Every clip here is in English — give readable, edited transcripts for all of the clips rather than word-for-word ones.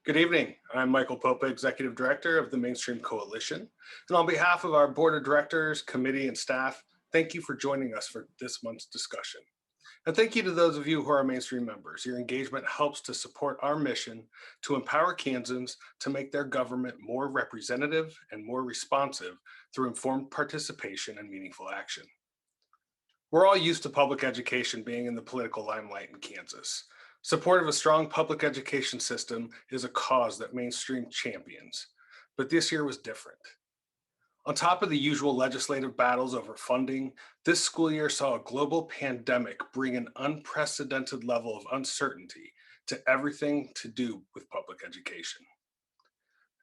Good evening. I'm Michael Popa, Executive Director of the Mainstream Coalition. And on behalf of our Board of Directors, committee, and staff, thank you for joining us for this month's discussion. And thank you to those of you who are Mainstream members. Your engagement helps to support our mission to empower Kansans to make their government more representative and more responsive through informed participation and meaningful action. We're all used to public education being in the political limelight in Kansas. Support of a strong public education system is a cause that Mainstream champions, but this year was different. On top of the usual legislative battles over funding, this school year saw a global pandemic bring an unprecedented level of uncertainty to everything to do with public education.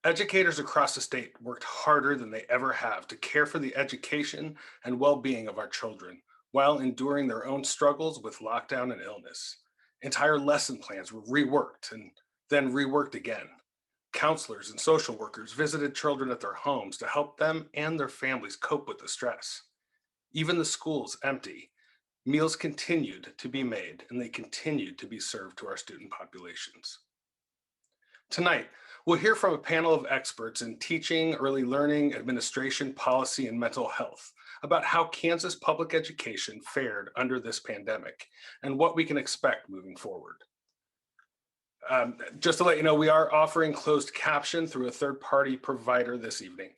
Educators across the state worked harder than they ever have to care for the education and well-being of our children while enduring their own struggles with lockdown and illness. Entire lesson plans were reworked and then reworked again. Counselors and social workers visited children at their homes to help them and their families cope with the stress. Even the schools empty, meals continued to be made and they continued to be served to our student populations. Tonight, we'll hear from a panel of experts in teaching, early learning, administration, policy, and mental health about how Kansas public education fared under this pandemic and what we can expect moving forward. Just to let you know, we are offering closed caption through a third-party provider this evening.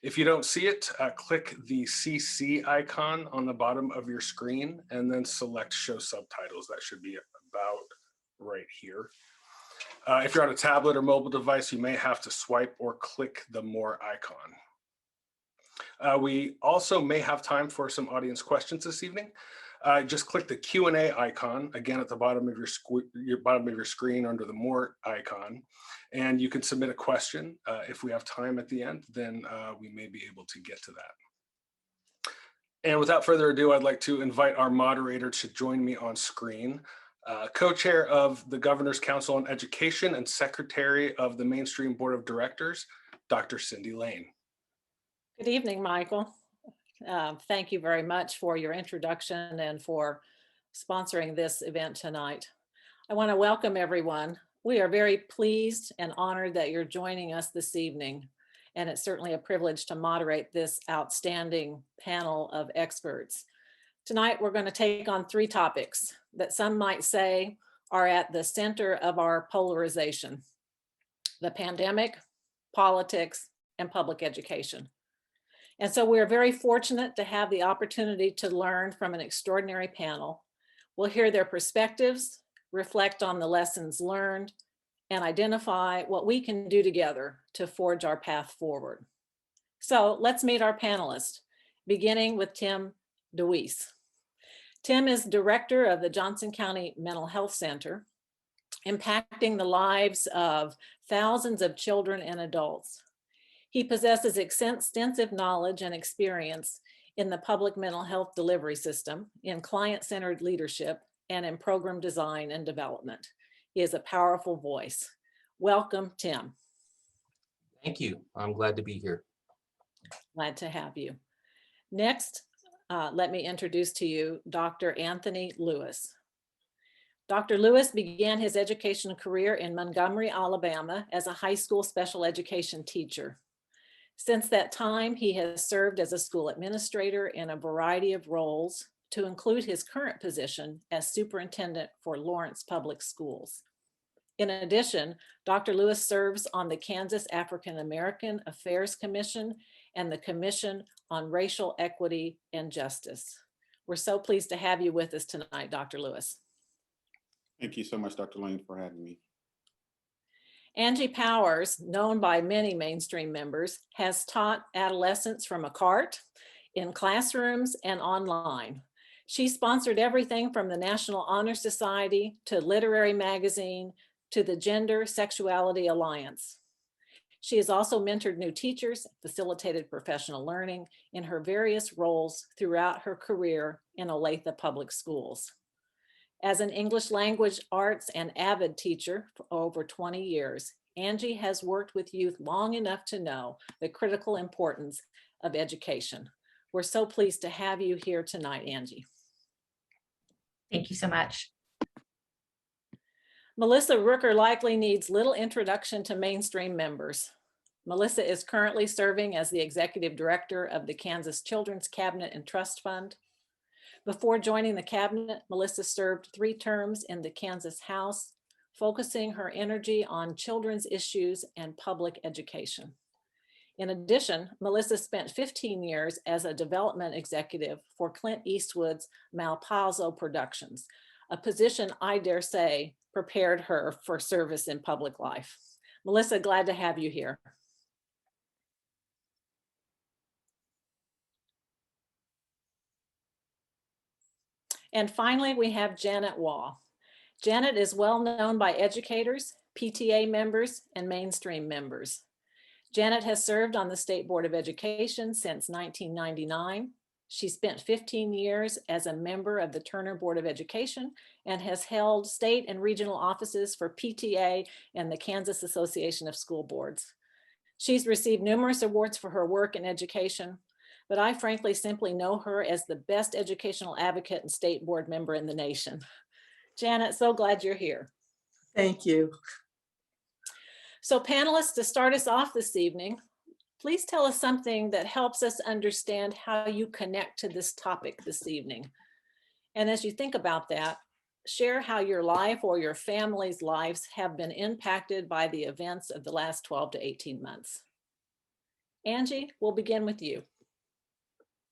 If you don't see it, click the CC icon on the bottom of your screen and then select show subtitles. That should be about right here. If you're on a tablet or mobile device, you may have to swipe or click the more icon. We also may have time for some audience questions this evening. Just click the Q&A icon again at the bottom of your screen under the more icon, and you can submit a question. If we have time at the end, then we may be able to get to that. And without further ado, I'd like to invite our moderator to join me on screen. Co-chair of the Governor's Council on Education and Secretary of the Mainstream Board of Directors, Dr. Cindy Lane. Good evening, Michael. Thank you very much for your introduction and for sponsoring this event tonight. I want to welcome everyone. We are very pleased and honored that you're joining us this evening, and it's certainly a privilege to moderate this outstanding panel of experts. Tonight, we're going to take on three topics that some might say are at the center of our polarization: the pandemic, politics, and public education. And so we're very fortunate to have the opportunity to learn from an extraordinary panel. We'll hear their perspectives, reflect on the lessons learned, and identify what we can do together to forge our path forward. So let's meet our panelists, beginning with Tim DeWeese. Tim is director of the Johnson County Mental Health Center, impacting the lives of thousands of children and adults. He possesses extensive knowledge and experience in the public mental health delivery system, in client-centered leadership, and in program design and development. He is a powerful voice. Welcome, Tim. Thank you. I'm glad to be here. Glad to have you. Next, let me introduce to you Dr. Anthony Lewis. Dr. Lewis began his education career in Montgomery, Alabama as a high school special education teacher. Since that time, he has served as a school administrator in a variety of roles, to include his current position as superintendent for Lawrence Public Schools. In addition, Dr. Lewis serves on the Kansas African American Affairs Commission and the Commission on Racial Equity and Justice. We're so pleased to have you with us tonight, Dr. Lewis. Thank you so much, Dr. Lane, for having me. Angie Powers, known by many Mainstream members, has taught adolescents from a cart, in classrooms, and online. She sponsored everything from the National Honor Society to Literary Magazine to the Gender Sexuality Alliance. She has also mentored new teachers, facilitated professional learning in her various roles throughout her career in Olathe Public Schools. As an English language arts and avid teacher for over 20 years, Angie has worked with youth long enough to know the critical importance of education. We're so pleased to have you here tonight, Angie. Thank you so much. Melissa Rooker likely needs little introduction to mainstream members. Melissa is currently serving as the Executive Director of the Kansas Children's Cabinet and Trust Fund. Before joining the cabinet, Melissa served 3 terms in the Kansas House, focusing her energy on children's issues and public education. In addition, Melissa spent 15 years as a development executive for Clint Eastwood's Malpaiso Productions, a position I dare say prepared her for service in public life. Melissa, glad to have you here. And finally, we have Janet Waugh. Janet is well known by educators, PTA members, and mainstream members. Janet has served on the State Board of Education since 1999. She spent 15 years as a member of the Turner Board of Education and has held state and regional offices for PTA and the Kansas Association of School Boards. She's received numerous awards for her work in education, but I frankly simply know her as the best educational advocate and state board member in the nation. Janet, so glad you're here. Thank you. So panelists, to start us off this evening, please tell us something that helps us understand how you connect to this topic this evening. And as you think about that, share how your life or your family's lives have been impacted by the events of the last 12 to 18 months. Angie, we'll begin with you.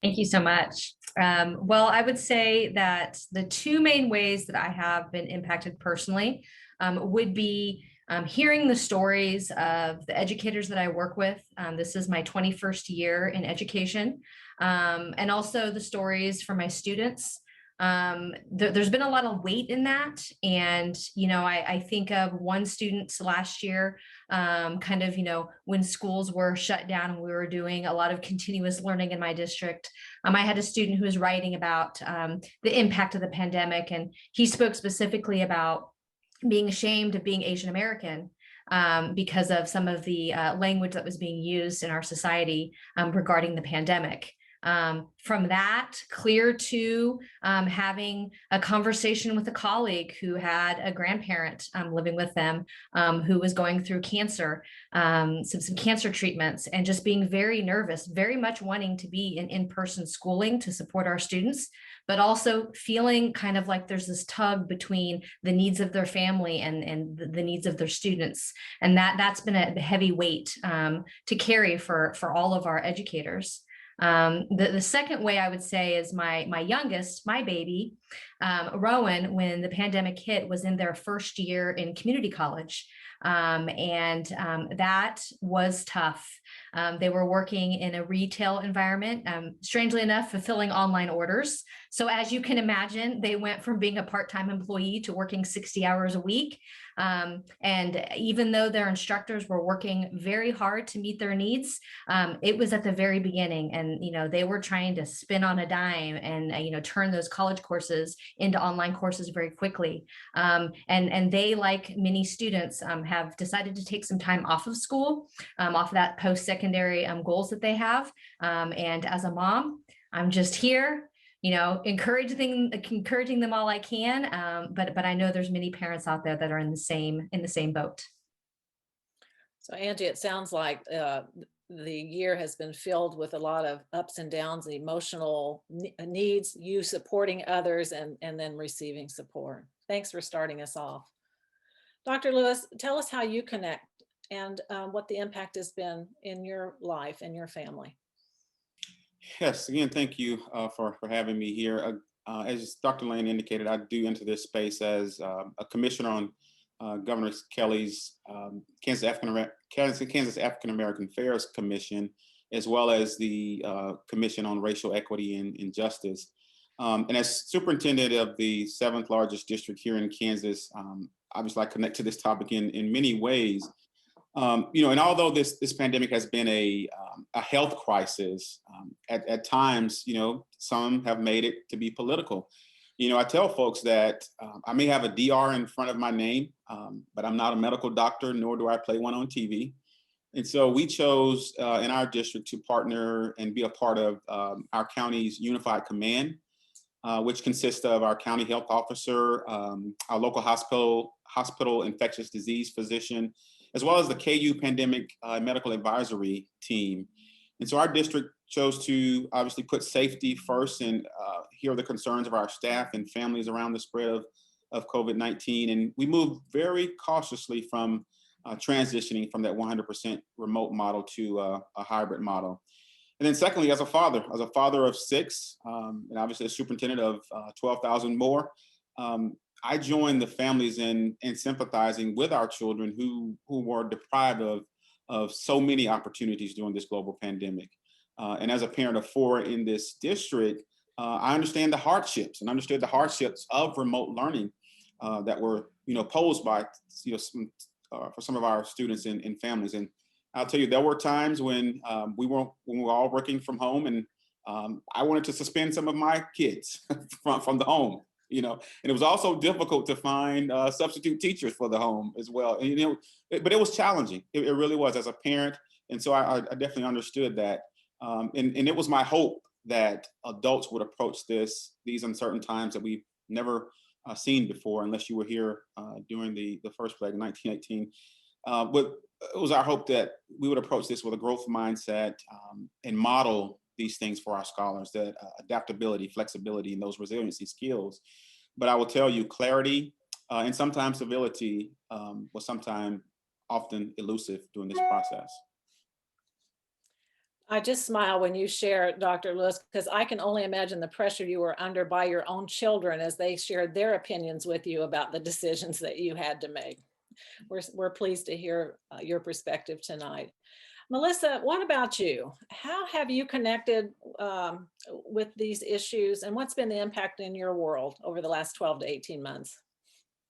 Thank you so much. Well, I would say that the 2 main ways that I have been impacted personally would be hearing the stories of the educators that I work with. This is my 21st year in education, and also the stories from my students. There's been a lot of weight in that. And, I think of one student last year, when schools were shut down and we were doing a lot of continuous learning in my district. I had a student who was writing about the impact of the pandemic, and he spoke specifically about being ashamed of being Asian American because of some of the language that was being used in our society regarding the pandemic. From that, clear to having a conversation with a colleague who had a grandparent living with them who was going through cancer, some cancer treatments, and just being very nervous, very much wanting to be in-person schooling to support our students, but also feeling kind of like there's this tug between the needs of their family and the needs of their students. And that's been a heavy weight to carry for all of our educators. The second way I would say is my youngest, my baby, Rowan, when the pandemic hit, was in their first year in community college. That was tough. They were working in a retail environment, strangely enough, fulfilling online orders. So as you can imagine, they went from being a part-time employee to working 60 hours a week. And even though their instructors were working very hard to meet their needs, it was at the very beginning, and they were trying to spin on a dime and turn those college courses into online courses very quickly. And they, like many students, have decided to take some time off of school, off of that post-secondary goals that they have. And as a mom, I'm just here, encouraging them all I can. But I know there's many parents out there that are in the same boat. So Angie, it sounds like the year has been filled with a lot of ups and downs, emotional needs, you supporting others, and then receiving support. Thanks for starting us off. Dr. Lewis, tell us how you connect and what the impact has been in your life and your family. Yes, again, thank you for having me here. As Dr. Lane indicated, I do enter this space as a commissioner on Governor Kelly's Kansas African American Affairs Commission, as well as the Commission on Racial Equity and Justice. And as superintendent of the 7th largest district here in Kansas, obviously I connect to this topic in many ways. And although this pandemic has been a health crisis, at times, some have made it to be political. I tell folks that I may have a DR in front of my name, but I'm not a medical doctor, nor do I play one on TV. And so we chose in our district to partner and be a part of our county's Unified Command. which consists of our county health officer, our local hospital infectious disease physician, as well as the KU pandemic medical advisory team. And so our district chose to obviously put safety first and hear the concerns of our staff and families around the spread of COVID-19. And we moved very cautiously from transitioning from that 100% remote model to a hybrid model. And then secondly, as a father of 6, and obviously a superintendent of 12,000 more, I joined the families in sympathizing with our children who were deprived of so many opportunities during this global pandemic. And as a parent of 4 in this district, I understand the hardships and understood the hardships of remote learning that were, posed by, for some of our students and families. And I'll tell you, there were times when we were all working from home, and I wanted to suspend some of my kids from the home, and it was also difficult to find substitute teachers for the home as well. And, but it was challenging. It really was, as a parent. And so I definitely understood that. And it was my hope that adults would approach these uncertain times that we've never seen before, unless you were here during the first plague in 1918. But it was our hope that we would approach this with a growth mindset and model these things for our scholars, that adaptability, flexibility, and those resiliency skills. But I will tell you, clarity and sometimes civility was often elusive during this process. I just smile when you share, Dr. Lewis, because I can only imagine the pressure you were under by your own children as they shared their opinions with you about the decisions that you had to make. We're pleased to hear your perspective tonight. Melissa, what about you? How have you connected with these issues, and what's been the impact in your world over the last 12 to 18 months?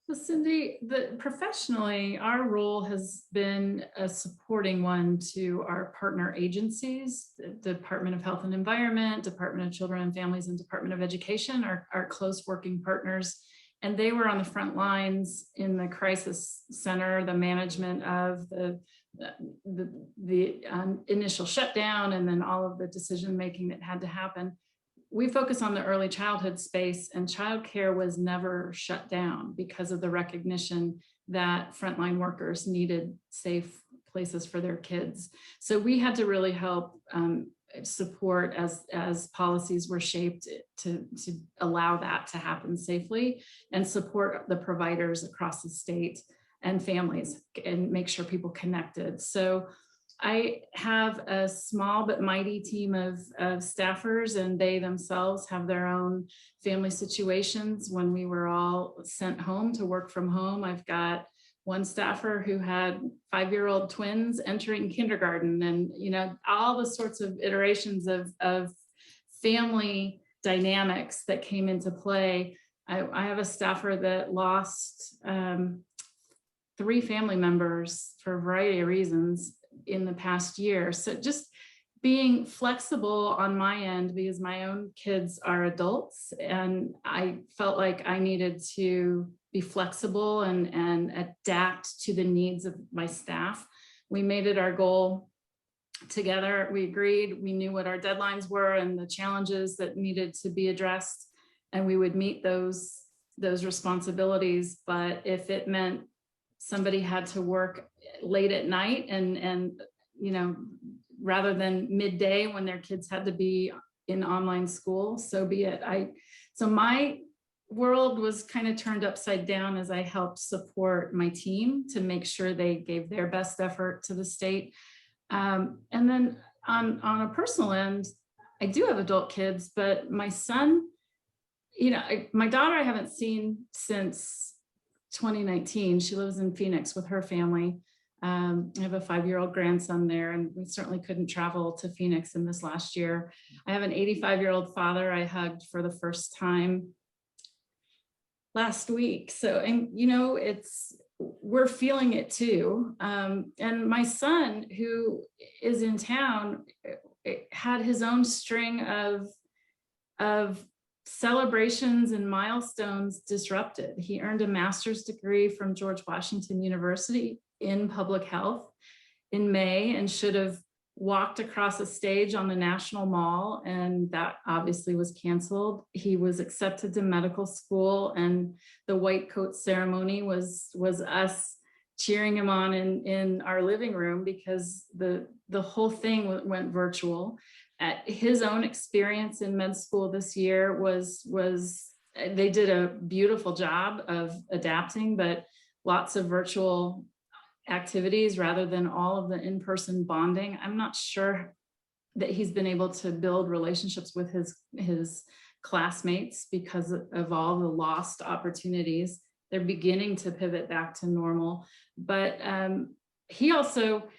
Well, Cindy, professionally, our role has been a supporting one to our partner agencies. The Department of Health and Environment, Department of Children and Families, and Department of Education are our close working partners. And they were on the front lines in the crisis center, the management of the initial shutdown, and then all of the decision making that had to happen. We focus on the early childhood space, and childcare was never shut down because of the recognition that frontline workers needed safe places for their kids. So we had to really help support as policies were shaped to allow that to happen safely, and support the providers across the state and families and make sure people connected. So I have a small but mighty team of staffers, and they themselves have their own family situations. When we were all sent home to work from home, I've got one staffer who had 5-year-old twins entering kindergarten, and all the sorts of iterations of family dynamics that came into play. I have a staffer that lost 3 family members for a variety of reasons in the past year. So just being flexible on my end, because my own kids are adults, and I felt like I needed to be flexible and adapt to the needs of my staff. We made it our goal together. We agreed, we knew what our deadlines were and the challenges that needed to be addressed, and we would meet those responsibilities. But if it meant somebody had to work late at night and rather than midday when their kids had to be in online school, so be it. So my world was kind of turned upside down as I helped support my team to make sure they gave their best effort to the state. And then on a personal end, I do have adult kids, but my son, my daughter I haven't seen since 2019. She lives in Phoenix with her family. I have a 5-year-old grandson there, and we certainly couldn't travel to Phoenix in this last year. I have an 85-year-old father I hugged for the first time last week. So, and we're feeling it too. And my son, who is in town, had his own string of celebrations and milestones disrupted. He earned a master's degree from George Washington University in public health in May, and should have walked across a stage on the National Mall, and that obviously was canceled. He was accepted to medical school, and the white coat ceremony was us cheering him on in our living room, because the whole thing went virtual. His own experience in med school this year was they did a beautiful job of adapting, but lots of virtual activities rather than all of the in-person bonding. I'm not sure that he's been able to build relationships with his classmates because of all the lost opportunities. They're beginning to pivot back to normal, but he also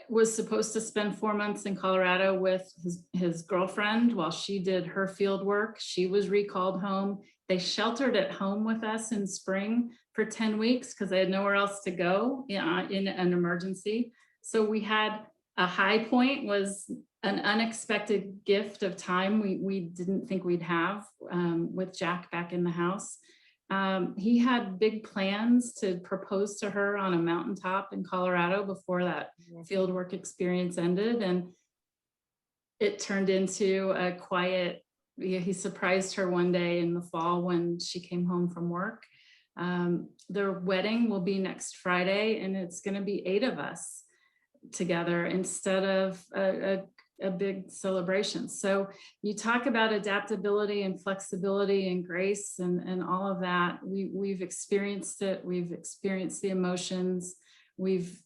was supposed to spend 4 months in Colorado with his girlfriend while she did her field work. She was recalled home. They sheltered at home with us in spring for 10 weeks because they had nowhere else to go in an emergency. So we had a high point, was an unexpected gift of time we didn't think we'd have with Jack back in the house. He had big plans to propose to her on a mountaintop in Colorado before that fieldwork experience ended. And it turned into a quiet, he surprised her one day in the fall when she came home from work. Their wedding will be next Friday, and it's going to be 8 of us together instead of a big celebration. So you talk about adaptability and flexibility and grace and all of that. We've experienced it. We've experienced the emotions. We've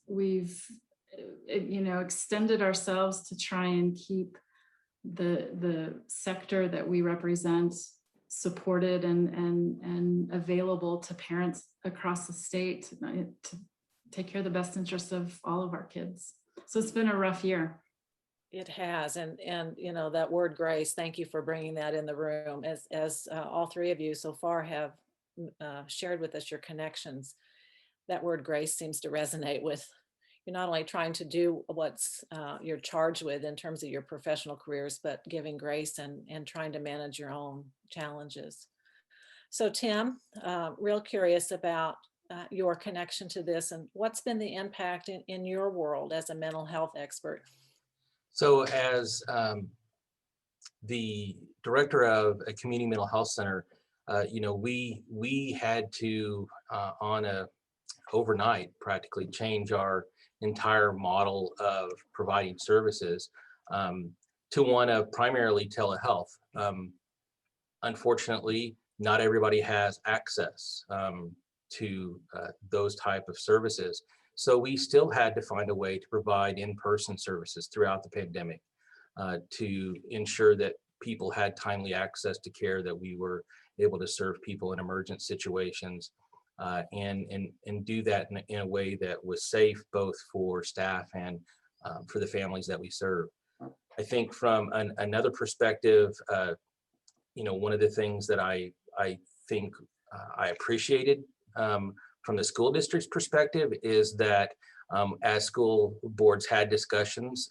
extended ourselves to try and keep the sector that we represent supported and available to parents across the state to take care of the best interests of all of our kids. So it's been a rough year. It has, and that word grace, thank you for bringing that in the room. As all 3 of you so far have shared with us your connections, that word grace seems to resonate with, you're not only trying to do what's you're charged with in terms of your professional careers, but giving grace and trying to manage your own challenges. So Tim, real curious about your connection to this, and what's been the impact in your world as a mental health expert? So as the director of a community mental health center, we had to on a overnight practically change our entire model of providing services to one of primarily telehealth. Unfortunately, not everybody has access to those type of services. So we still had to find a way to provide in-person services throughout the pandemic to ensure that people had timely access to care, that we were able to serve people in emergent situations and do that in a way that was safe both for staff and for the families that we serve. I think from another perspective, one of the things that I think I appreciated from the school district's perspective is that as school boards had discussions,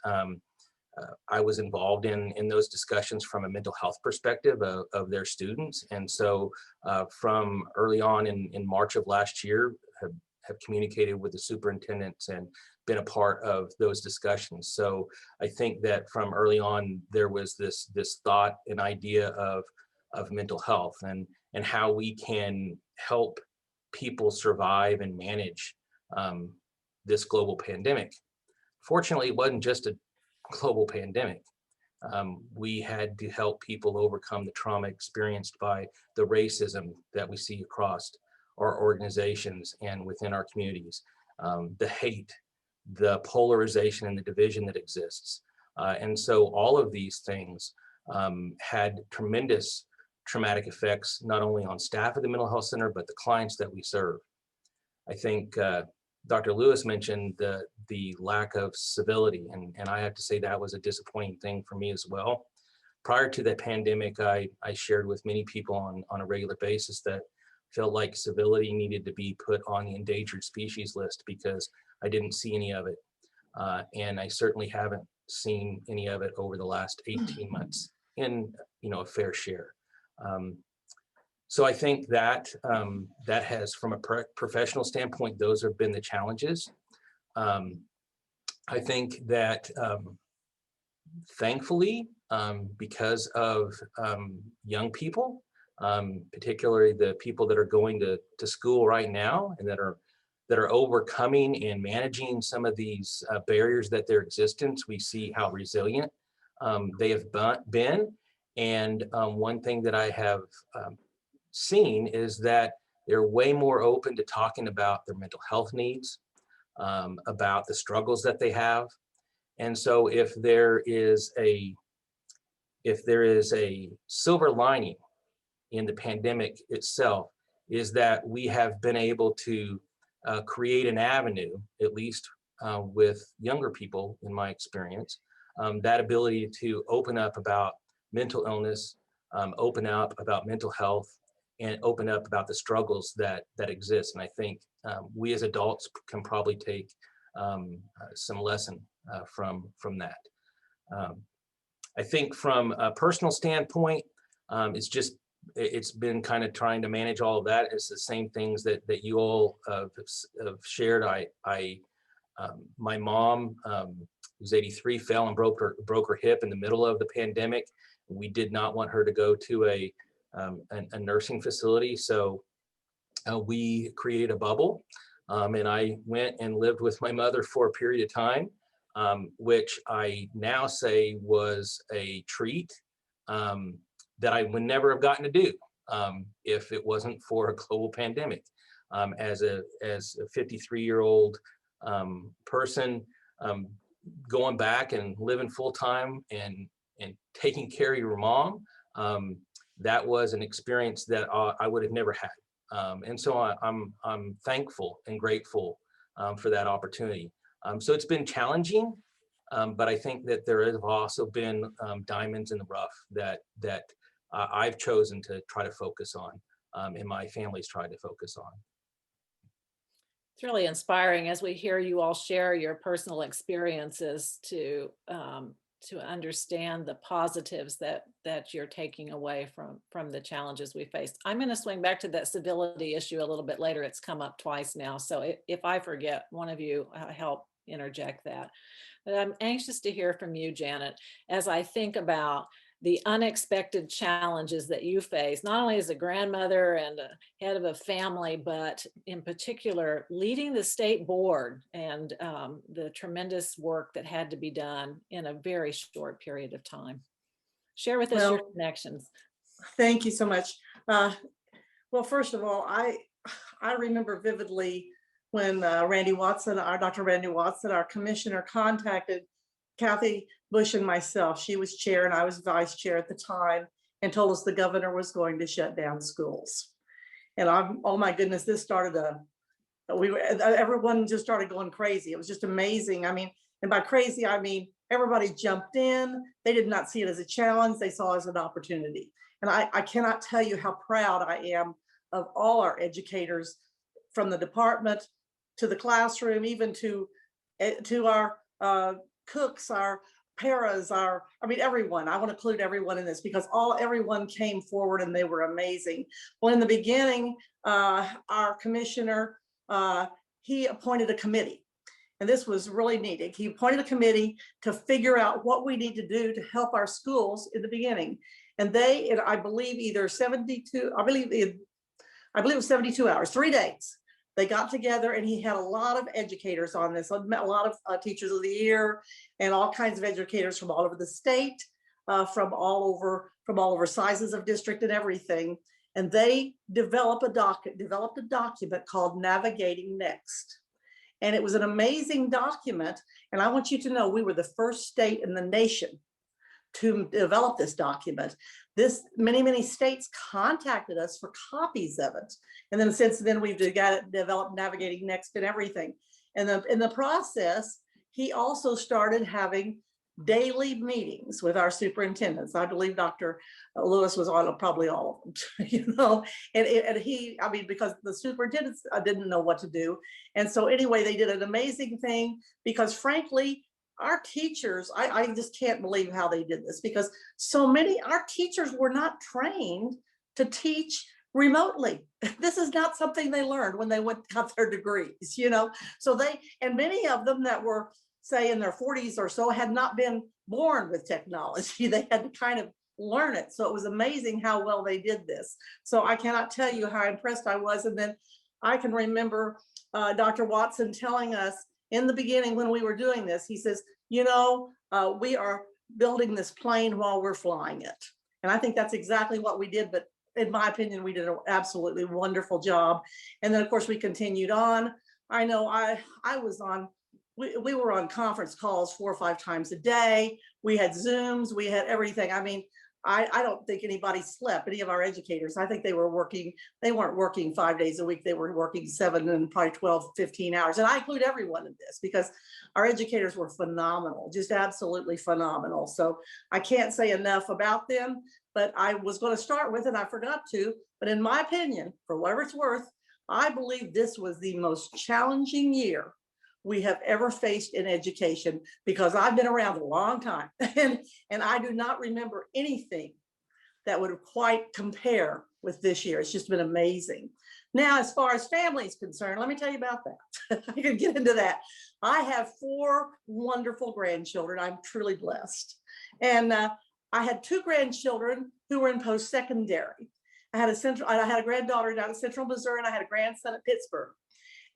I was involved in those discussions from a mental health perspective of their students. And so from early on in March of last year, have communicated with the superintendents and been a part of those discussions. So I think that from early on, there was this thought and idea of mental health and how we can help people survive and manage this global pandemic. Fortunately, it wasn't just a global pandemic. We had to help people overcome the trauma experienced by the racism that we see across our organizations and within our communities, the hate, the polarization and the division that exists. And so all of these things had tremendous traumatic effects, not only on staff at the mental health center, but the clients that we serve. I think Dr. Lewis mentioned the lack of civility, and I have to say that was a disappointing thing for me as well. Prior to the pandemic, I shared with many people on a regular basis that felt like civility needed to be put on the endangered species list because I didn't see any of it. And I certainly haven't seen any of it over the last 18 months in a fair share. So I think that that has, from a professional standpoint, those have been the challenges. I think that thankfully, because of young people, particularly the people that are going to school right now and that are overcoming and managing some of these barriers that their existence, we see how resilient they have been. And one thing that I have seen is that they're way more open to talking about their mental health needs, about the struggles that they have. And so if there is a silver lining in the pandemic itself, is that we have been able to create an avenue, at least with younger people in my experience, that ability to open up about mental illness, open up about mental health, and open up about the struggles that exist. And I think we as adults can probably take some lesson from that. I think from a personal standpoint, it's been kind of trying to manage all of that. It's the same things that you all have shared. My mom, who's 83, fell and broke her hip in the middle of the pandemic. We did not want her to go to a nursing facility, so we created a bubble, and I went and lived with my mother for a period of time, which I now say was a treat that I would never have gotten to do if it wasn't for a global pandemic. As a 53-year-old person, going back and living full time and taking care of your mom, that was an experience that I would have never had. And so I'm thankful and grateful for that opportunity. So it's been challenging, but I think that there have also been diamonds in the rough that I've chosen to try to focus on, and my family's tried to focus on. It's really inspiring as we hear you all share your personal experiences to understand the positives that you're taking away from the challenges we faced. I'm going to swing back to that civility issue a little bit later. It's come up twice now. So if I forget, one of you help interject that. But I'm anxious to hear from you, Janet, as I think about the unexpected challenges that you face, not only as a grandmother and a head of a family, but in particular, leading the state board and the tremendous work that had to be done in a very short period of time. Share with us your connections. Thank you so much. Well, first of all, I remember vividly when Dr. Randy Watson, our commissioner, contacted Kathy Bush and myself. She was chair and I was vice chair at the time, and told us the governor was going to shut down schools. And oh my goodness, this started everyone just started going crazy. It was just amazing. I mean, and by crazy, I mean, everybody jumped in. They did not see it as a challenge. They saw it as an opportunity. And I cannot tell you how proud I am of all our educators, from the department to the classroom, even to our cooks, our paras, everyone. I want to include everyone in this because everyone came forward and they were amazing. Well, in the beginning, our commissioner, he appointed a committee, and this was really neat. He appointed a committee to figure out what we need to do to help our schools in the beginning. And I believe it was 72 hours, 3 days. They got together, and he had a lot of educators on this, a lot of teachers of the year, and all kinds of educators from all over the state, from all over sizes of district and everything. And they developed a document called Navigating Next. And it was an amazing document. And I want you to know, we were the first state in the nation to develop this document. Many states contacted us for copies of it. And then since then, we've developed Navigating Next and everything. And in the process, he also started having daily meetings with our superintendents. I believe Dr. Lewis was on probably all of them, and because the superintendents didn't know what to do. And so anyway, they did an amazing thing, because frankly, our teachers, I just can't believe how they did this, because our teachers were not trained to teach remotely. This is not something they learned when they got their degrees, So and many of them that were, say, in their 40s or so, had not been born with technology. They had to kind of learn it. So it was amazing how well they did this. So I cannot tell you how impressed I was. And then I can remember Dr. Watson telling us in the beginning when we were doing this, he says, you know, we are building this plane while we're flying it. And I think that's exactly what we did. But in my opinion, we did an absolutely wonderful job. And then of course we continued on. I know I was on, we were on conference calls 4 or 5 times a day. We had Zooms, we had everything. I mean, I don't think anybody slept, any of our educators. I think they were working, they weren't working 5 days a week. They were working 7 and probably 12, 15 hours. And I include everyone in this because our educators were phenomenal, just absolutely phenomenal. So I can't say enough about them, but I was going to start with, and I forgot to, but in my opinion, for whatever it's worth, I believe this was the most challenging year we have ever faced in education, because I've been around a long time and I do not remember anything that would quite compare with this year. It's just been amazing. Now, as far as family is concerned, let me tell you about that. I can get into that. I have 4 wonderful grandchildren. I'm truly blessed. And I had 2 grandchildren who were in post-secondary. I had a granddaughter down in Central Missouri, and I had a grandson at Pittsburgh.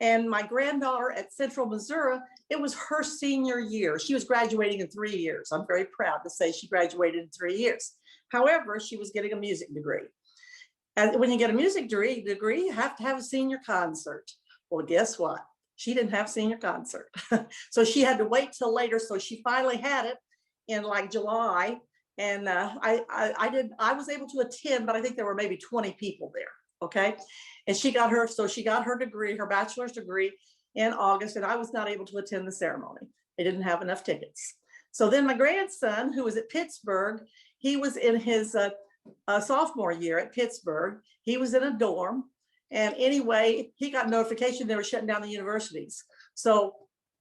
And my granddaughter at Central Missouri, it was her senior year. She was graduating in 3 years. I'm very proud to say she graduated in 3 years. However, she was getting a music degree. And when you get a music degree, you have to have a senior concert. Well, guess what? She didn't have senior concert. So she had to wait till later. So she finally had it in like July. And I was able to attend, but I think there were maybe 20 people there. Okay. And she got her degree, her bachelor's degree in August, and I was not able to attend the ceremony. They didn't have enough tickets. So then my grandson, who was at Pittsburgh, he was in his sophomore year at Pittsburgh. He was in a dorm. And anyway, he got notification they were shutting down the universities. So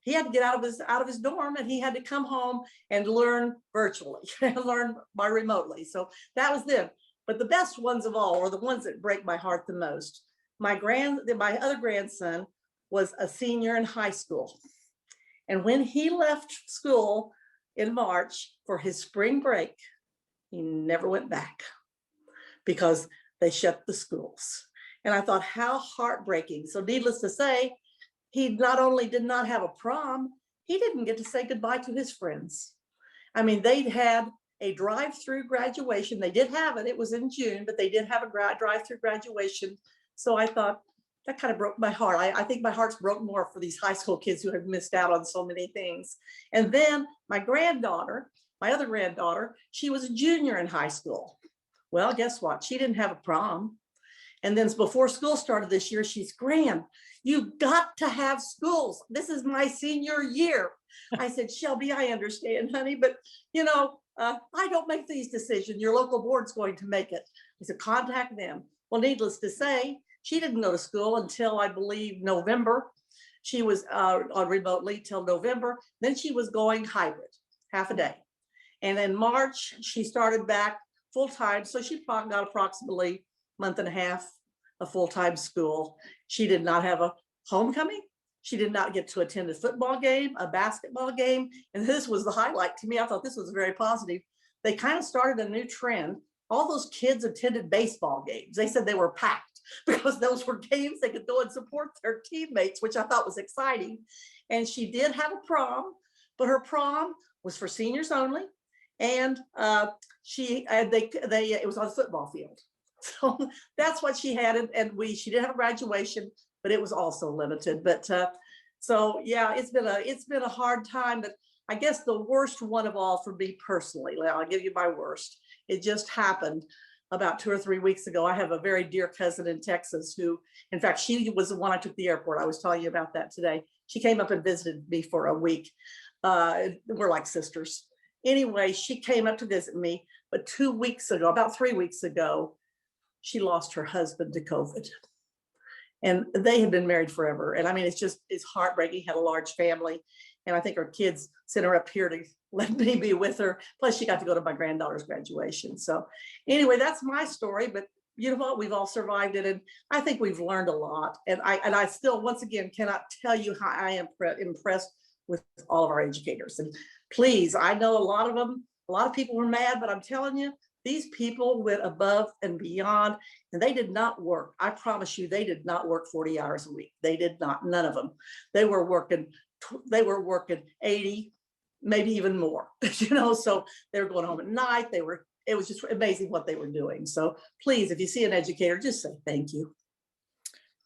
he had to get out of his dorm, and he had to come home and learn virtually, learn by remotely. So that was them. But the best ones of all, or the ones that break my heart the most, my other grandson was a senior in high school. And when he left school in March for his spring break, he never went back because they shut the schools. And I thought, how heartbreaking. So needless to say, he not only did not have a prom, he didn't get to say goodbye to his friends. I mean, they'd had a drive-through graduation. They did have it. It was in June, but they did have a drive-through graduation. So I thought that kind of broke my heart. I think my heart's broke more for these high school kids who have missed out on so many things. And then my granddaughter, my other granddaughter, she was a junior in high school. Well, guess what? She didn't have a prom. And then before school started this year, she's, Gran, you've got to have schools. This is my senior year. I said, Shelby, I understand, honey, but you know, I don't make these decisions. Your local board's going to make it. I said, contact them. Well, needless to say, she didn't go to school until I believe November. She was on remotely till November. Then she was going hybrid, half a day. And in March, she started back full time. So she got approximately a month and a half of full-time school. She did not have a homecoming. She did not get to attend a football game, a basketball game. And this was the highlight to me. I thought this was very positive. They kind of started a new trend. All those kids attended baseball games. They said they were packed because those were games they could go and support their teammates, which I thought was exciting. And she did have a prom, but her prom was for seniors only. And it was on a football field. So that's what she had. And she did have a graduation, but it was also limited. But so yeah, it's been a hard time. But I guess the worst one of all for me personally, I'll give you my worst. It just happened about 2 or 3 weeks ago. I have a very dear cousin in Texas who, in fact, she was the one I took to the airport. I was telling you about that today. She came up and visited me for a week. We're like sisters. Anyway, she came up to visit me, but 2 weeks ago, about 3 weeks ago, she lost her husband to COVID. And they had been married forever. And I mean, it's heartbreaking, had a large family. And I think her kids sent her up here to let me be with her. Plus she got to go to my granddaughter's graduation. So anyway, that's my story, but you know what? We've all survived it. And I think we've learned a lot. And I still, once again, cannot tell you how I am impressed with all of our educators. And please, I know a lot of people were mad, but I'm telling you, these people went above and beyond, and they did not work. I promise you, they did not work 40 hours a week. They did not, none of them. They were working 80, maybe even more, so they were going home at night. It was just amazing what they were doing. So please, if you see an educator, just say thank you.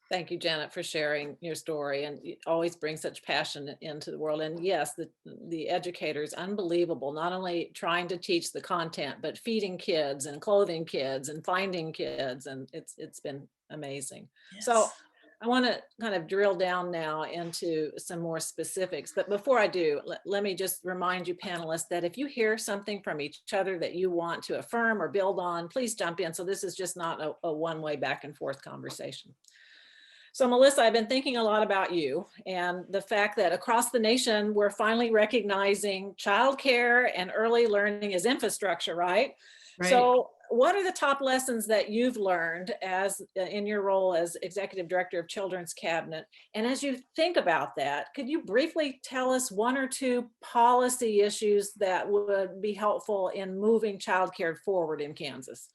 Thank you, Janet, for sharing your story, and you always bring such passion into the world. And yes, the educator is unbelievable, not only trying to teach the content, but feeding kids and clothing kids and finding kids. And it's been amazing. Yes. So I want to kind of drill down now into some more specifics. But before I do, let me just remind you panelists that if you hear something from each other that you want to affirm or build on, please jump in. So this is just not a one-way back and forth conversation. So Melissa, I've been thinking a lot about you and the fact that across the nation, we're finally recognizing childcare and early learning as infrastructure, right? So what are the top lessons that you've learned as in your role as Executive Director of Children's Cabinet? And as you think about that, could you briefly tell us one or two policy issues that would be helpful in moving childcare forward in Kansas?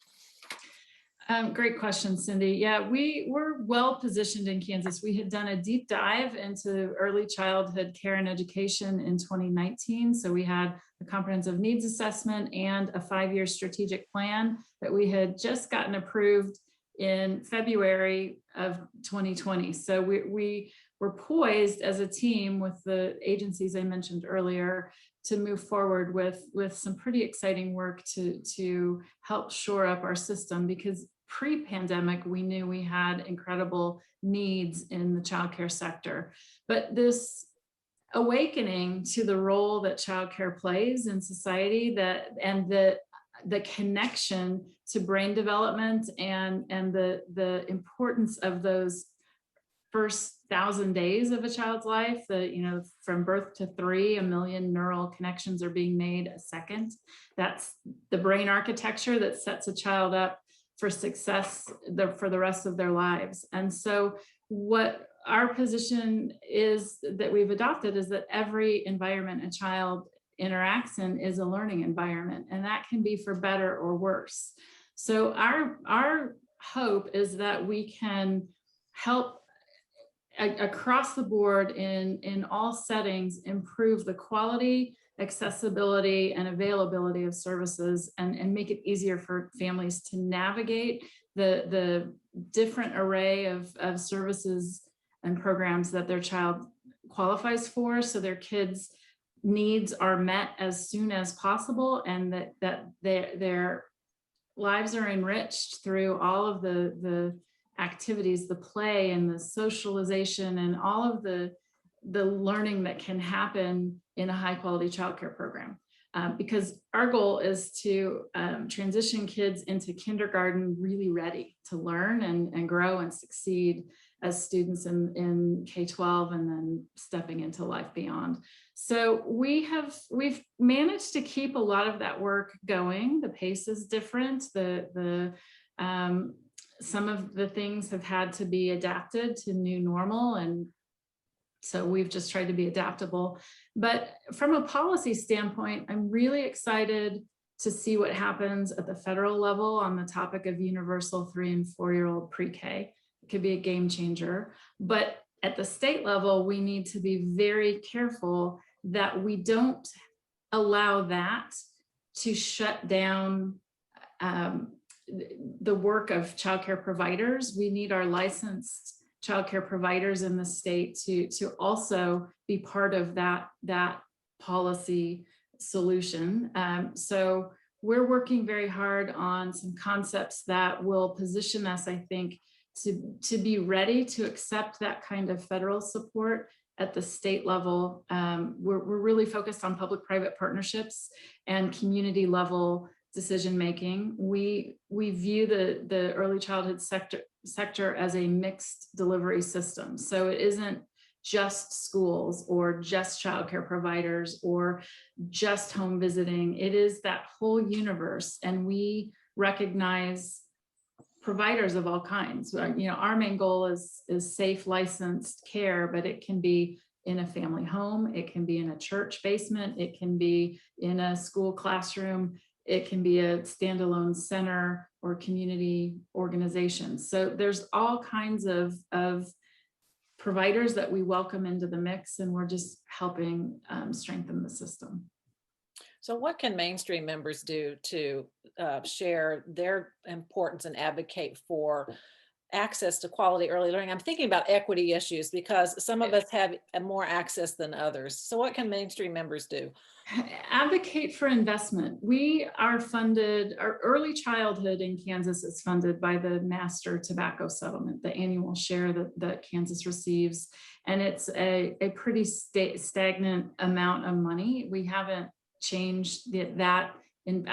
Great question, Cindy. Yeah, we were well positioned in Kansas. We had done a deep dive into early childhood care and education in 2019. So we had a comprehensive needs assessment and a 5-year strategic plan that we had just gotten approved in February of 2020. So we were poised as a team with the agencies I mentioned earlier to move forward with some pretty exciting work to help shore up our system, because pre-pandemic, we knew we had incredible needs in the childcare sector. But this awakening to the role that childcare plays in society, and the connection to brain development and the importance of those first 1,000 days of a child's life, from birth to 3, 1 million neural connections are being made a second. That's the brain architecture that sets a child up for success for the rest of their lives. And so what our position is that we've adopted is that every environment a child interacts in is a learning environment, and that can be for better or worse. So our hope is that we can help across the board in all settings improve the quality, accessibility, and availability of services, and make it easier for families to navigate the different array of services and programs that their child qualifies for, so their kids' needs are met as soon as possible, and that their lives are enriched through all of the activities, the play and the socialization and all of the learning that can happen in a high quality childcare program. Because our goal is to transition kids into kindergarten really ready to learn and grow and succeed as students in K-12 and then stepping into life beyond. So we've managed to keep a lot of that work going. The pace is different. Some of the things have had to be adapted to new normal, and so we've just tried to be adaptable. But from a policy standpoint, I'm really excited to see what happens at the federal level on the topic of universal 3- and 4-year-old pre-K. It could be a game changer. But at the state level, we need to be very careful that we don't allow that to shut down the work of childcare providers. We need our licensed childcare providers in the state to also be part of that policy solution. So we're working very hard on some concepts that will position us, I think, to be ready to accept that kind of federal support at the state level. We're really focused on public-private partnerships and community level decision making. We view the early childhood sector as a mixed delivery system. So it isn't just schools or just childcare providers or just home visiting. It is that whole universe, and we recognize providers of all kinds. Our main goal is safe, licensed care, but it can be in a family home, it can be in a church basement, it can be in a school classroom, it can be a standalone center or community organization. So there's all kinds of providers that we welcome into the mix, and we're just helping strengthen the system. So what can mainstream members do to share their importance and advocate for access to quality early learning? I'm thinking about equity issues because some of us have more access than others. So what can mainstream members do? Advocate for investment. We are funded, our early childhood in Kansas is funded by the master tobacco settlement, the annual share that Kansas receives. And it's a pretty stagnant amount of money. We haven't changed that. And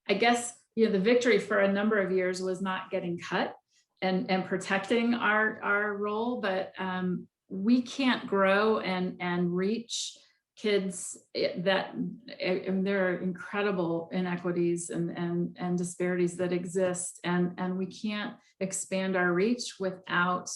I guess, you know, the victory for a number of years was not getting cut and protecting our role, but we can't grow and reach kids that, and there are incredible inequities and disparities that exist, and we can't expand our reach without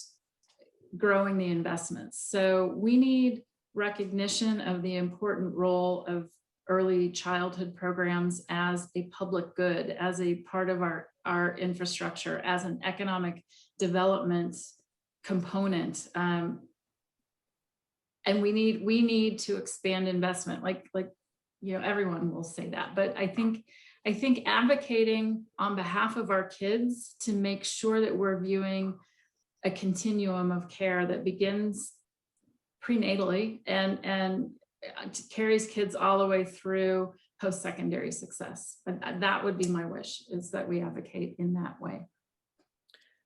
growing the investments. So we need recognition of the important role of early childhood programs as a public good, as a part of our infrastructure, as an economic development component. And we need to expand investment, like you know, everyone will say that, but I think advocating on behalf of our kids to make sure that we're viewing a continuum of care that begins prenatally and carries kids all the way through post-secondary success. But that would be my wish, is that we advocate in that way.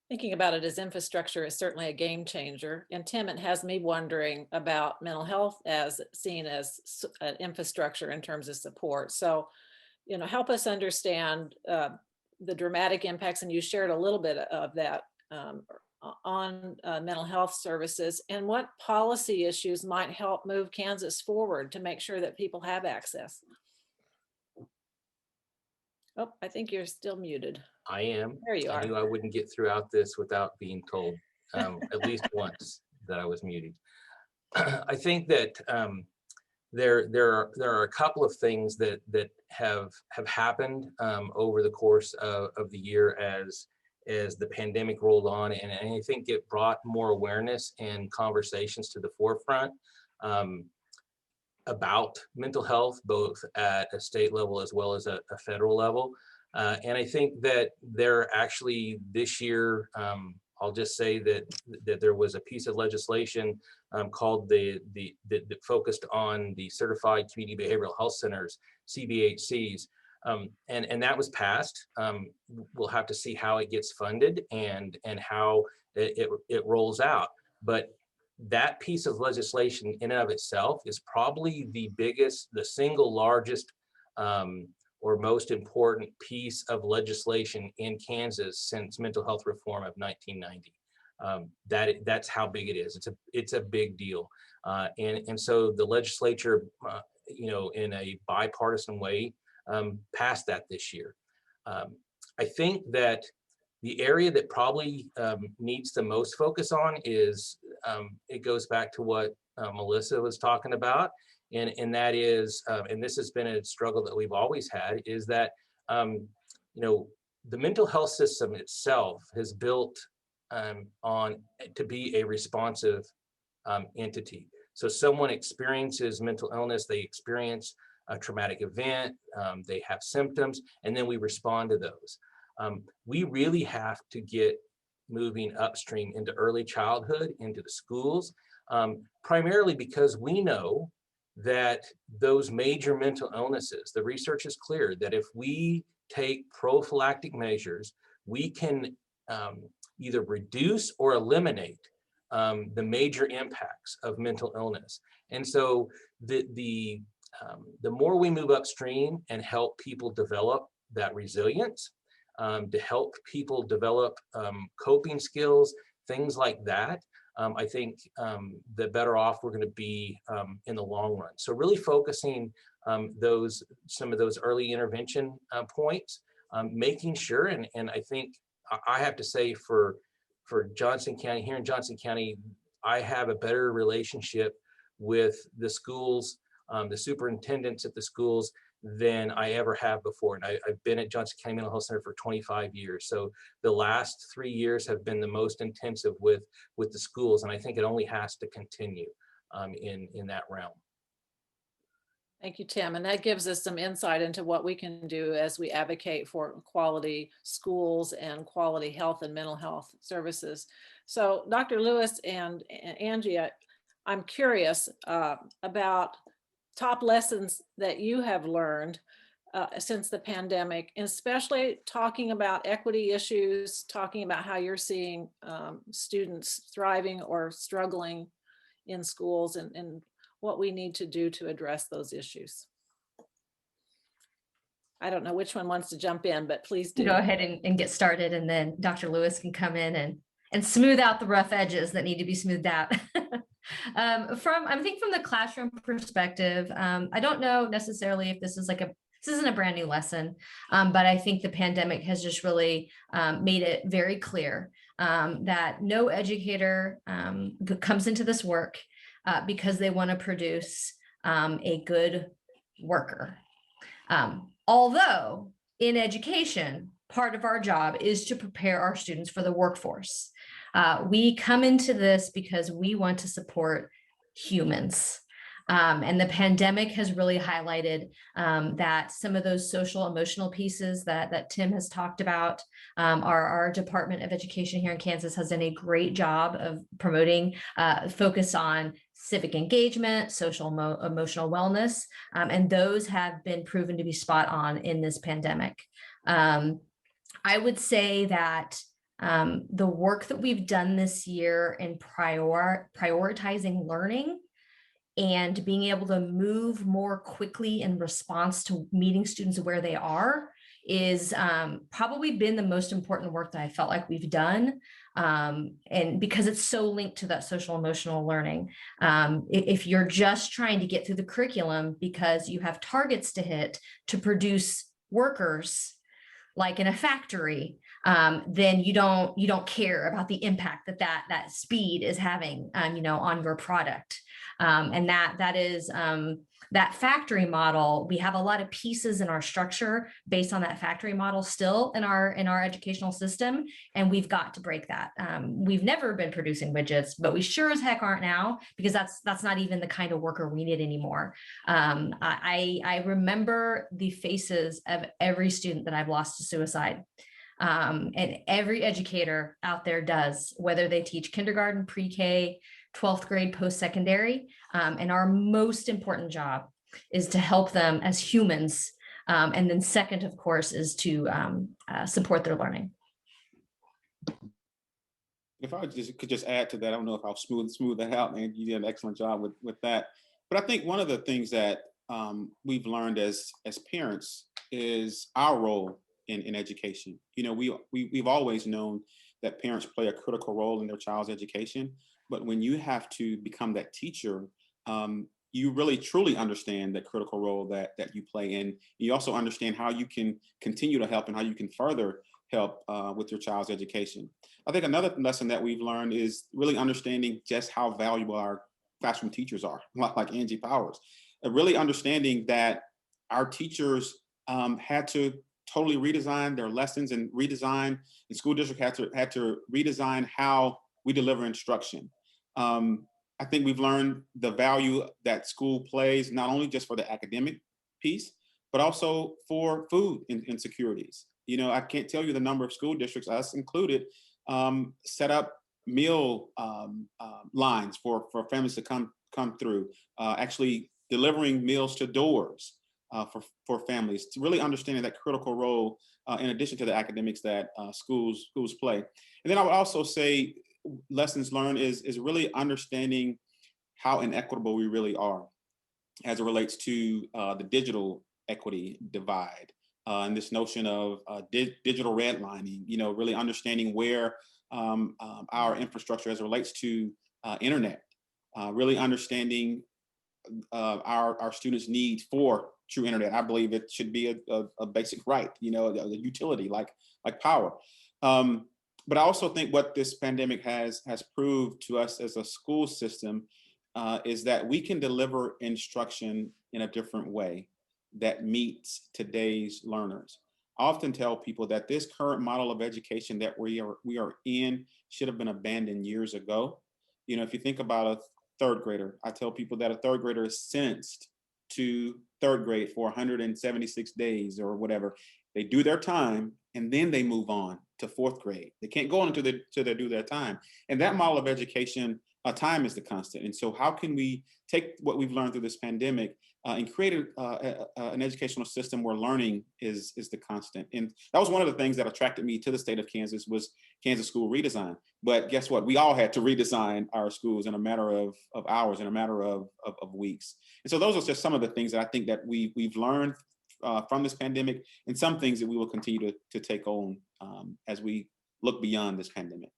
Thinking about it as infrastructure is certainly a game changer. And Tim, it has me wondering about mental health as seen as an infrastructure in terms of support. So, you know, help us understand the dramatic impacts, and you shared a little bit of that on mental health services, and what policy issues might help move Kansas forward to make sure that people have access. Oh, I think you're still muted. I am. There you are. I knew I wouldn't get throughout this without being told at least once that I was muted. I think that there are a couple of things that have happened over the course of the year as the pandemic rolled on, and I think it brought more awareness and conversations to the forefront about mental health, both at a state level as well as a federal level. And I think that there actually this year, I'll just say that there was a piece of legislation called that focused on the Certified Community Behavioral Health Centers, CBHCs, and that was passed. We'll have to see how it gets funded and how it rolls out. But that piece of legislation in and of itself is probably the single largest or most important piece of legislation in Kansas since mental health reform of 1990. That's how big it is. It's a big deal, and so the legislature, you know, in a bipartisan way, passed that this year. I think that the area that probably needs the most focus on is, it goes back to what Melissa was talking about, and that is, and this has been a struggle that we've always had, is that, you know, the mental health system itself has built on to be a responsive entity. So someone experiences mental illness, they experience a traumatic event, they have symptoms, and then we respond to those. We really have to get moving upstream into early childhood, into the schools, primarily because we know that those major mental illnesses, the research is clear that if we take prophylactic measures, we can either reduce or eliminate the major impacts of mental illness. And so the more we move upstream and help people develop that resilience, to help people develop coping skills, things like that, I think the better off we're going to be in the long run. So really focusing some of those early intervention points, making sure, and I think I have to say for Johnson County, here in Johnson County, I have a better relationship with the schools, the superintendents at the schools, than I ever have before. And I've been at Johnson County Mental Health Center for 25 years. So the last 3 years have been the most intensive with the schools. And I think it only has to continue in that realm. Thank you, Tim. And that gives us some insight into what we can do as we advocate for quality schools and quality health and mental health services. So Dr. Lewis and Angie, I'm curious about top lessons that you have learned since the pandemic, and especially talking about equity issues, talking about how you're seeing students thriving or struggling in schools, and what we need to do to address those issues. I don't know which one wants to jump in, but please do. Go ahead and get started, and then Dr. Lewis can come in and smooth out the rough edges that need to be smoothed out. I think from the classroom perspective, I don't know necessarily if this isn't a brand new lesson, but I think the pandemic has just really made it very clear that no educator comes into this work because they want to produce a good worker. Although in education, part of our job is to prepare our students for the workforce. We come into this because we want to support humans. And the pandemic has really highlighted that some of those social emotional pieces that Tim has talked about. Our Department of Education here in Kansas has done a great job of promoting focus on civic engagement, social emotional wellness, and those have been proven to be spot on in this pandemic. I would say that the work that we've done this year in prioritizing learning and being able to move more quickly in response to meeting students where they are is probably been the most important work that I felt like we've done. And because it's so linked to that social emotional learning. If you're just trying to get through the curriculum because you have targets to hit to produce workers like in a factory, then you don't care about the impact that speed is having on your product. And that is that factory model. We have a lot of pieces in our structure based on that factory model still in our educational system, and we've got to break that. We've never been producing widgets, but we sure as heck aren't now, because that's not even the kind of worker we need anymore. I remember the faces of every student that I've lost to suicide. And every educator out there does, whether they teach kindergarten, pre-K, 12th grade, post-secondary. And our most important job is to help them as humans. And then second, of course, is to support their learning. If I could just add to that, I don't know if I'll smooth that out, and you did an excellent job with that. But I think one of the things that we've learned as parents is our role in education. We've always known that parents play a critical role in their child's education. But when you have to become that teacher, you really truly understand the critical role that you play in. You also understand how you can continue to help and how you can further help with your child's education. I think another lesson that we've learned is really understanding just how valuable our classroom teachers are, like Angie Powers. Really understanding that our teachers had to totally redesign their lessons and the school district had to redesign how we deliver instruction. I think we've learned the value that school plays, not only just for the academic piece, but also for food insecurities. I can't tell you the number of school districts, us included, set up meal lines for families to come through, actually delivering meals to doors for families, to really understanding that critical role in addition to the academics that schools play. And then I would also say lessons learned is really understanding how inequitable we really are as it relates to the digital equity divide and this notion of digital redlining, really understanding where our infrastructure as it relates to internet, really understanding our students' need for true internet. I believe it should be a basic right, a utility like power. But I also think what this pandemic has proved to us as a school system is that we can deliver instruction in a different way that meets today's learners. I often tell people that this current model of education that we are in should have been abandoned years ago. You know, if you think about a third grader, I tell people that a third grader is sentenced to third grade for 176 days or whatever. They do their time and then they move on to fourth grade. They can't go on until they do their time. And that model of education, time is the constant. And so how can we take what we've learned through this pandemic and create an educational system where learning is the constant? And that was one of the things that attracted me to the state of Kansas was Kansas school redesign. But guess what? We all had to redesign our schools in a matter of hours, in a matter of weeks. And so those are just some of the things that I think that we've learned from this pandemic, and some things that we will continue to take on as we look beyond this pandemic.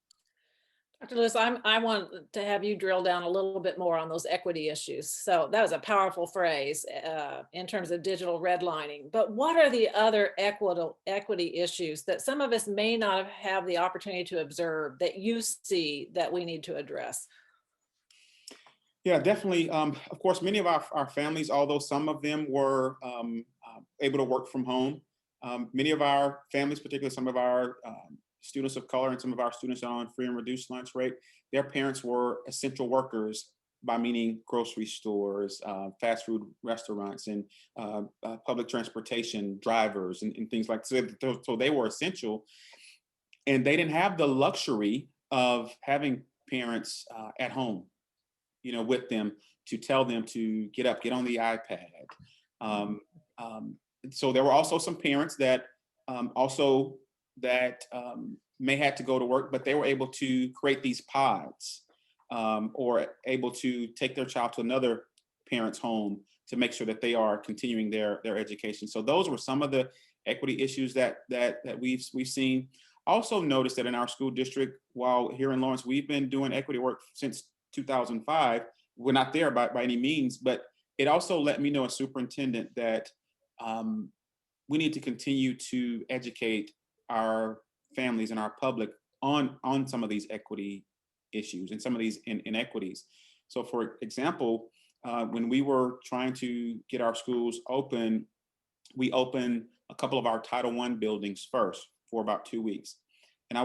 Dr. Lewis, I want to have you drill down a little bit more on those equity issues. So that was a powerful phrase in terms of digital redlining. But what are the other equity issues that some of us may not have the opportunity to observe that you see that we need to address? Yeah, definitely. Of course, many of our families, although some of them were able to work from home, many of our families, particularly some of our students of color and some of our students on free and reduced lunch rate, their parents were essential workers, by meaning grocery stores, fast food restaurants, and public transportation drivers and things like that. So they were essential, and they didn't have the luxury of having parents at home, you know, with them to tell them to get up, get on the iPad. So there were also some parents that may have to go to work, but they were able to create these pods or able to take their child to another parent's home to make sure that they are continuing their education. So those were some of the equity issues that we've seen. Also noticed that in our school district, while here in Lawrence, we've been doing equity work since 2005. We're not there by any means, but it also let me know as superintendent that we need to continue to educate our families and our public on some of these equity issues and some of these inequities. So for example, when we were trying to get our schools open, we opened a couple of our Title I buildings first for about 2 weeks. And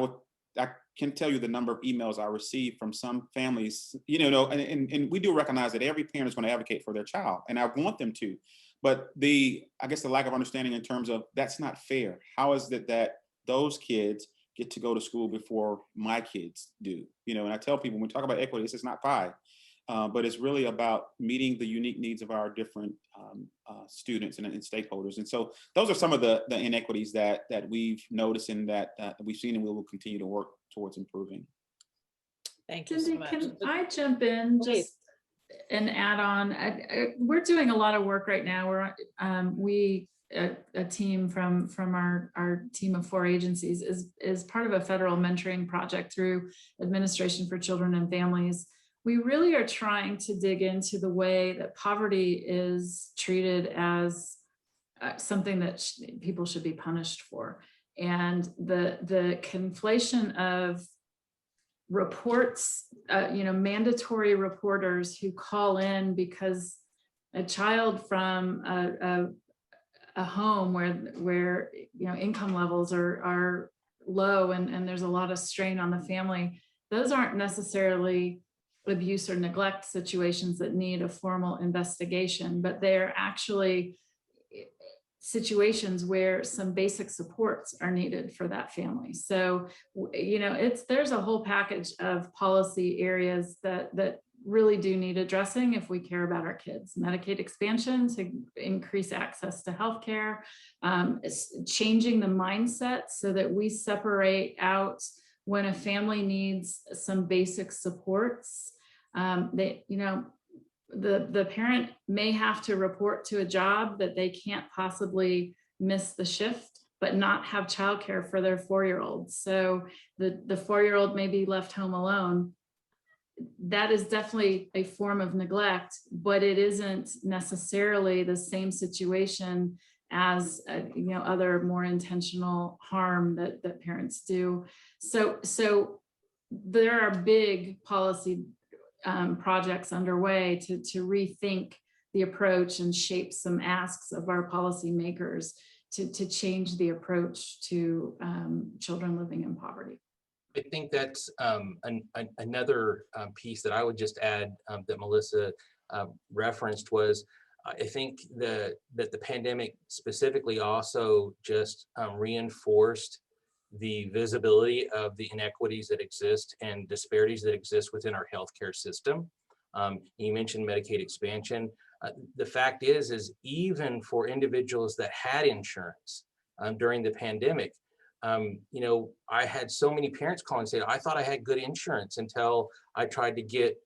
I can tell you the number of emails I received from some families, and we do recognize that every parent is going to advocate for their child, and I want them to. But I guess the lack of understanding in terms of that's not fair. How is it that those kids get to go to school before my kids do? And I tell people when we talk about equity, this is not pie, but it's really about meeting the unique needs of our different students and stakeholders. And so those are some of the inequities that we've noticed and that we've seen, and we will continue to work towards improving. Thank you so Cindy, much. can I jump in just and add on? We're doing a lot of work right now. We're a team from our team of 4 agencies is part of a federal mentoring project through Administration for Children and Families. We really are trying to dig into the way that poverty is treated as something that people should be punished for, and the conflation of reports, mandatory reporters who call in because a child from a home where income levels are low and there's a lot of strain on the family, those aren't necessarily abuse or neglect situations that need a formal investigation, but they're actually situations where some basic supports are needed for that family. So, there's a whole package of policy areas that really do need addressing if we care about our kids. Medicaid expansion to increase access to healthcare, changing the mindset so that we separate out when a family needs some basic supports. The parent may have to report to a job that they can't possibly miss the shift, but not have childcare for their 4-year-old. So the 4-year-old may be left home alone. That is definitely a form of neglect, but it isn't necessarily the same situation as other more intentional harm that parents do. So there are big policy projects underway to rethink the approach and shape some asks of our policymakers to change the approach to children living in poverty. I think that's another piece that I would just add that Melissa referenced was I think that the pandemic specifically also just reinforced the visibility of the inequities that exist and disparities that exist within our healthcare system. You mentioned Medicaid expansion. The fact is even for individuals that had insurance during the pandemic, you know, I had so many parents call and say, I thought I had good insurance until I tried to get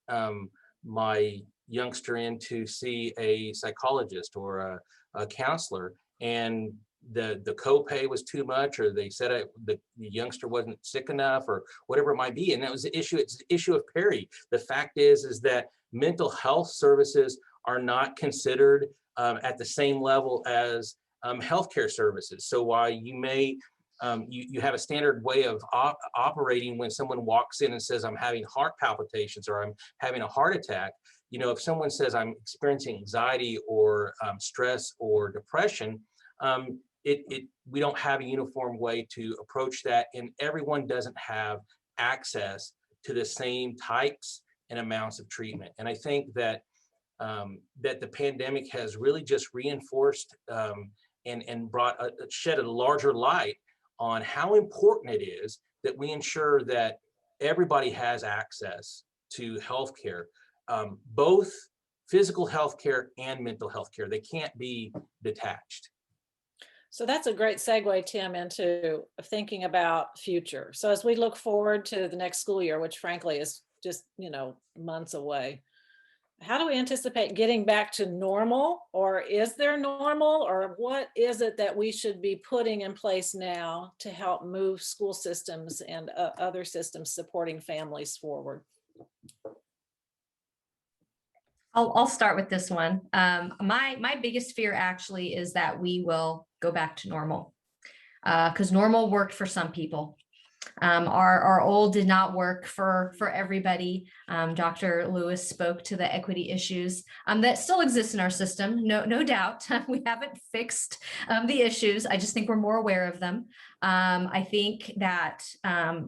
my youngster in to see a psychologist or a counselor, and the copay was too much, or they said the youngster wasn't sick enough, or whatever it might be. And that was the issue. It's the issue of parity. The fact is that mental health services are not considered at the same level as healthcare services. So while you may you have a standard way of operating when someone walks in and says, I'm having heart palpitations or I'm having a heart attack. You know, if someone says I'm experiencing anxiety or stress or depression, we don't have a uniform way to approach that, and everyone doesn't have access to the same types and amounts of treatment. And I think that that the pandemic has really just reinforced and brought shed a larger light on how important it is that we ensure that everybody has access to healthcare, both physical healthcare and mental health care. They can't be detached. So that's a great segue, Tim, into thinking about future. So as we look forward to the next school year, which frankly is just, you know, months away, how do we anticipate getting back to normal, or is there normal, or what is it that we should be putting in place now to help move school systems and other systems supporting families forward? I'll start with this one. My biggest fear actually is that we will go back to normal, because normal worked for some people. Our old did not work for everybody. Dr. Lewis spoke to the equity issues that still exist in our system. No doubt. We haven't fixed the issues. I just think we're more aware of them. I think that,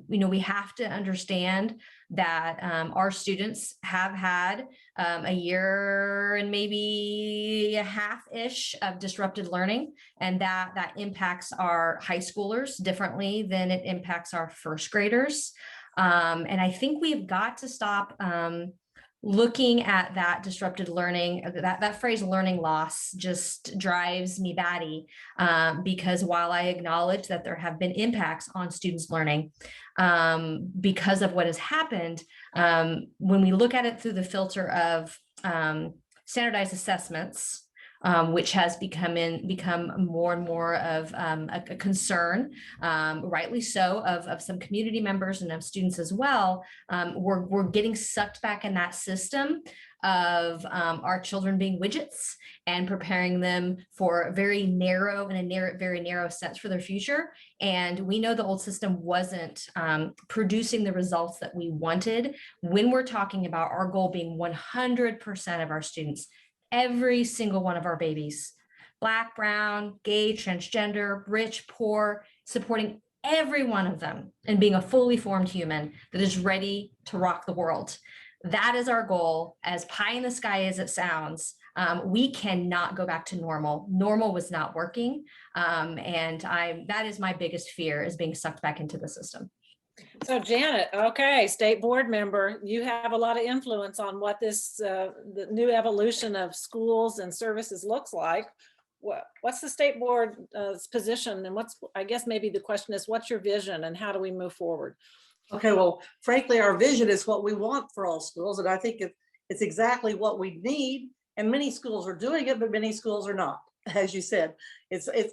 you know, we have to understand that our students have had a year and maybe a half-ish of disrupted learning, and that impacts our high schoolers differently than it impacts our first graders. And I think we've got to stop looking at that disrupted learning. That phrase learning loss just drives me batty, because while I acknowledge that there have been impacts on students' learning because of what has happened, when we look at it through the filter of standardized assessments, which has become more and more of a concern, rightly so, of some community members and of students as well. We're getting sucked back in that system of our children being widgets and preparing them for very narrow sense for their future. And we know the old system wasn't producing the results that we wanted when we're talking about our goal being 100% of our students, every single one of our babies, Black, brown, gay, transgender, rich, poor, supporting every one of them and being a fully formed human that is ready to rock the world. That is our goal. As pie in the sky as it sounds, we cannot go back to normal. Normal was not working. And that is my biggest fear, is being sucked back into the system. So Janet, okay, state board member, you have a lot of influence on what this the new evolution of schools and services looks like. What's the state board's position, and I guess maybe the question is, what's your vision and how do we move forward? Okay, well, frankly, our vision is what we want for all schools, and I think it's exactly what we need. And many schools are doing it, but many schools are not. As you said,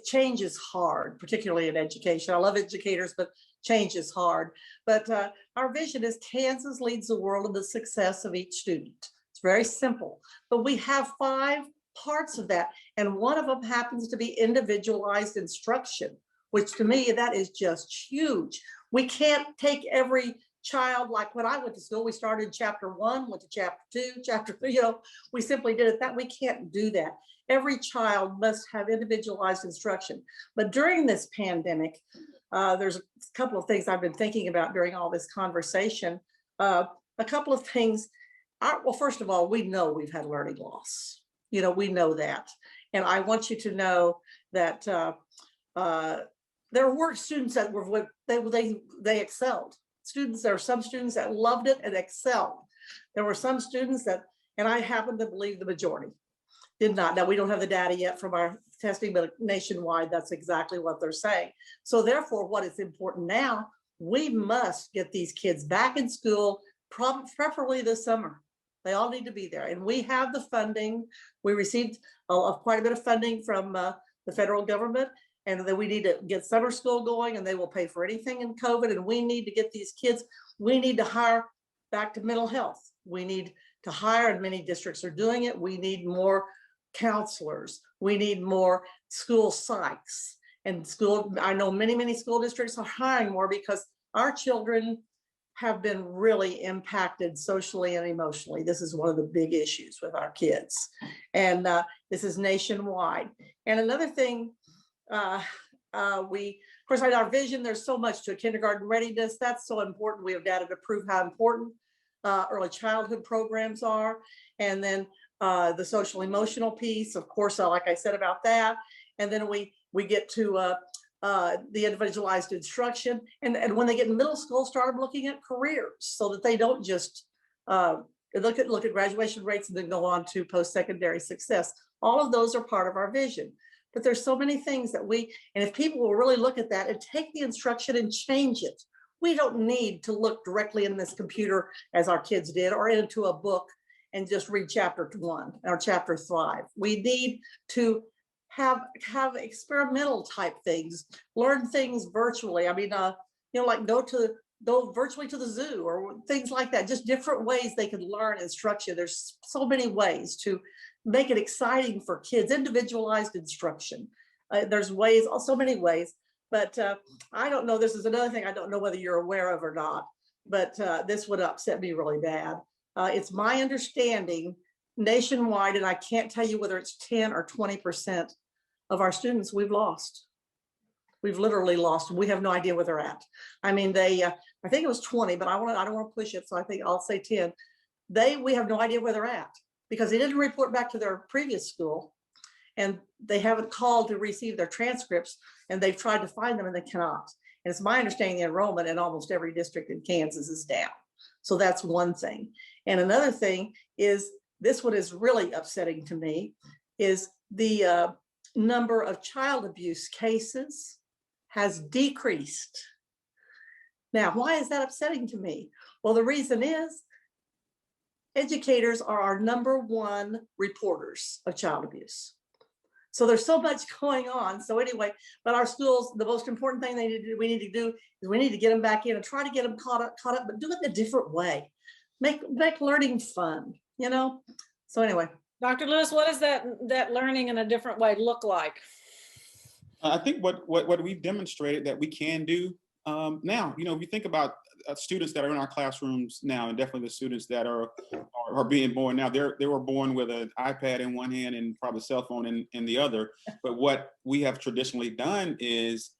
change is hard, particularly in education. I love educators, but change is hard. But our vision is Kansas leads the world in the success of each student. It's very simple, but we have 5 parts of that. And one of them happens to be individualized instruction, which to me, that is just huge. We can't take every child, like when I went to school, we started chapter 1, went to chapter 2, chapter 3, we simply did it that. We can't do that. Every child must have individualized instruction. But during this pandemic, there's a couple of things I've been thinking about during all this conversation. A couple of things. Well, first of all, we know we've had learning loss. We know that. And I want you to know that there were students that were, they excelled. There were some students that loved it and excelled. There were some students that, and I happen to believe the majority did not. Now, we don't have the data yet from our testing, but nationwide, that's exactly what they're saying. So therefore, what is important now, we must get these kids back in school, preferably this summer. They all need to be there. And we have the funding. We received quite a bit of funding from the federal government, and then we need to get summer school going, and they will pay for anything in COVID. And we need to get these kids, we need to hire back to mental health. We need to hire, and many districts are doing it. We need more counselors. We need more school psychs and school. I know many school districts are hiring more because our children have been really impacted socially and emotionally. This is one of the big issues with our kids. And this is nationwide. And another thing, of course, in our vision, there's so much to kindergarten readiness. That's so important. We have data to prove how important early childhood programs are. And then the social emotional piece, of course, like I said about that. And then we get to the individualized instruction. And when they get in middle school, start looking at careers so that they don't just look at graduation rates and then go on to post-secondary success. All of those are part of our vision. But there's so many things that and if people will really look at that and take the instruction and change it, we don't need to look directly in this computer as our kids did, or into a book and just read chapter 1 or chapter 5. We need to have experimental type things, learn things virtually. I mean, like go virtually to the zoo or things like that, just different ways they can learn instruction. There's so many ways to make it exciting for kids, individualized instruction. There's ways, so many ways, but I don't know, this is another thing I don't know whether you're aware of or not, but this would upset me really bad. It's my understanding nationwide, and I can't tell you whether it's 10 or 20% of our students we've lost. We've literally lost them. We have no idea where they're at. I mean, I think it was 20, but I don't want to push it. So I think I'll say 10. We have no idea where they're at because they didn't report back to their previous school, and they haven't called to receive their transcripts, and they've tried to find them and they cannot. And it's my understanding the enrollment in almost every district in Kansas is down. So that's one thing. And another thing is, this one is really upsetting to me, is the number of child abuse cases has decreased. Now, why is that upsetting to me? Well, the reason is educators are our #1 reporters of child abuse. So there's so much going on. So anyway, but our schools, the most important thing we need to do is we need to get them back in and try to get them caught up, but do it in a different way. Make learning fun, So anyway. Dr. Lewis, what does that learning in a different way look like? I think what we've demonstrated that we can do now, if you think about students that are in our classrooms now, and definitely the students that are being born now, they were born with an iPad in one hand and probably a cell phone in the other. But what we have traditionally done is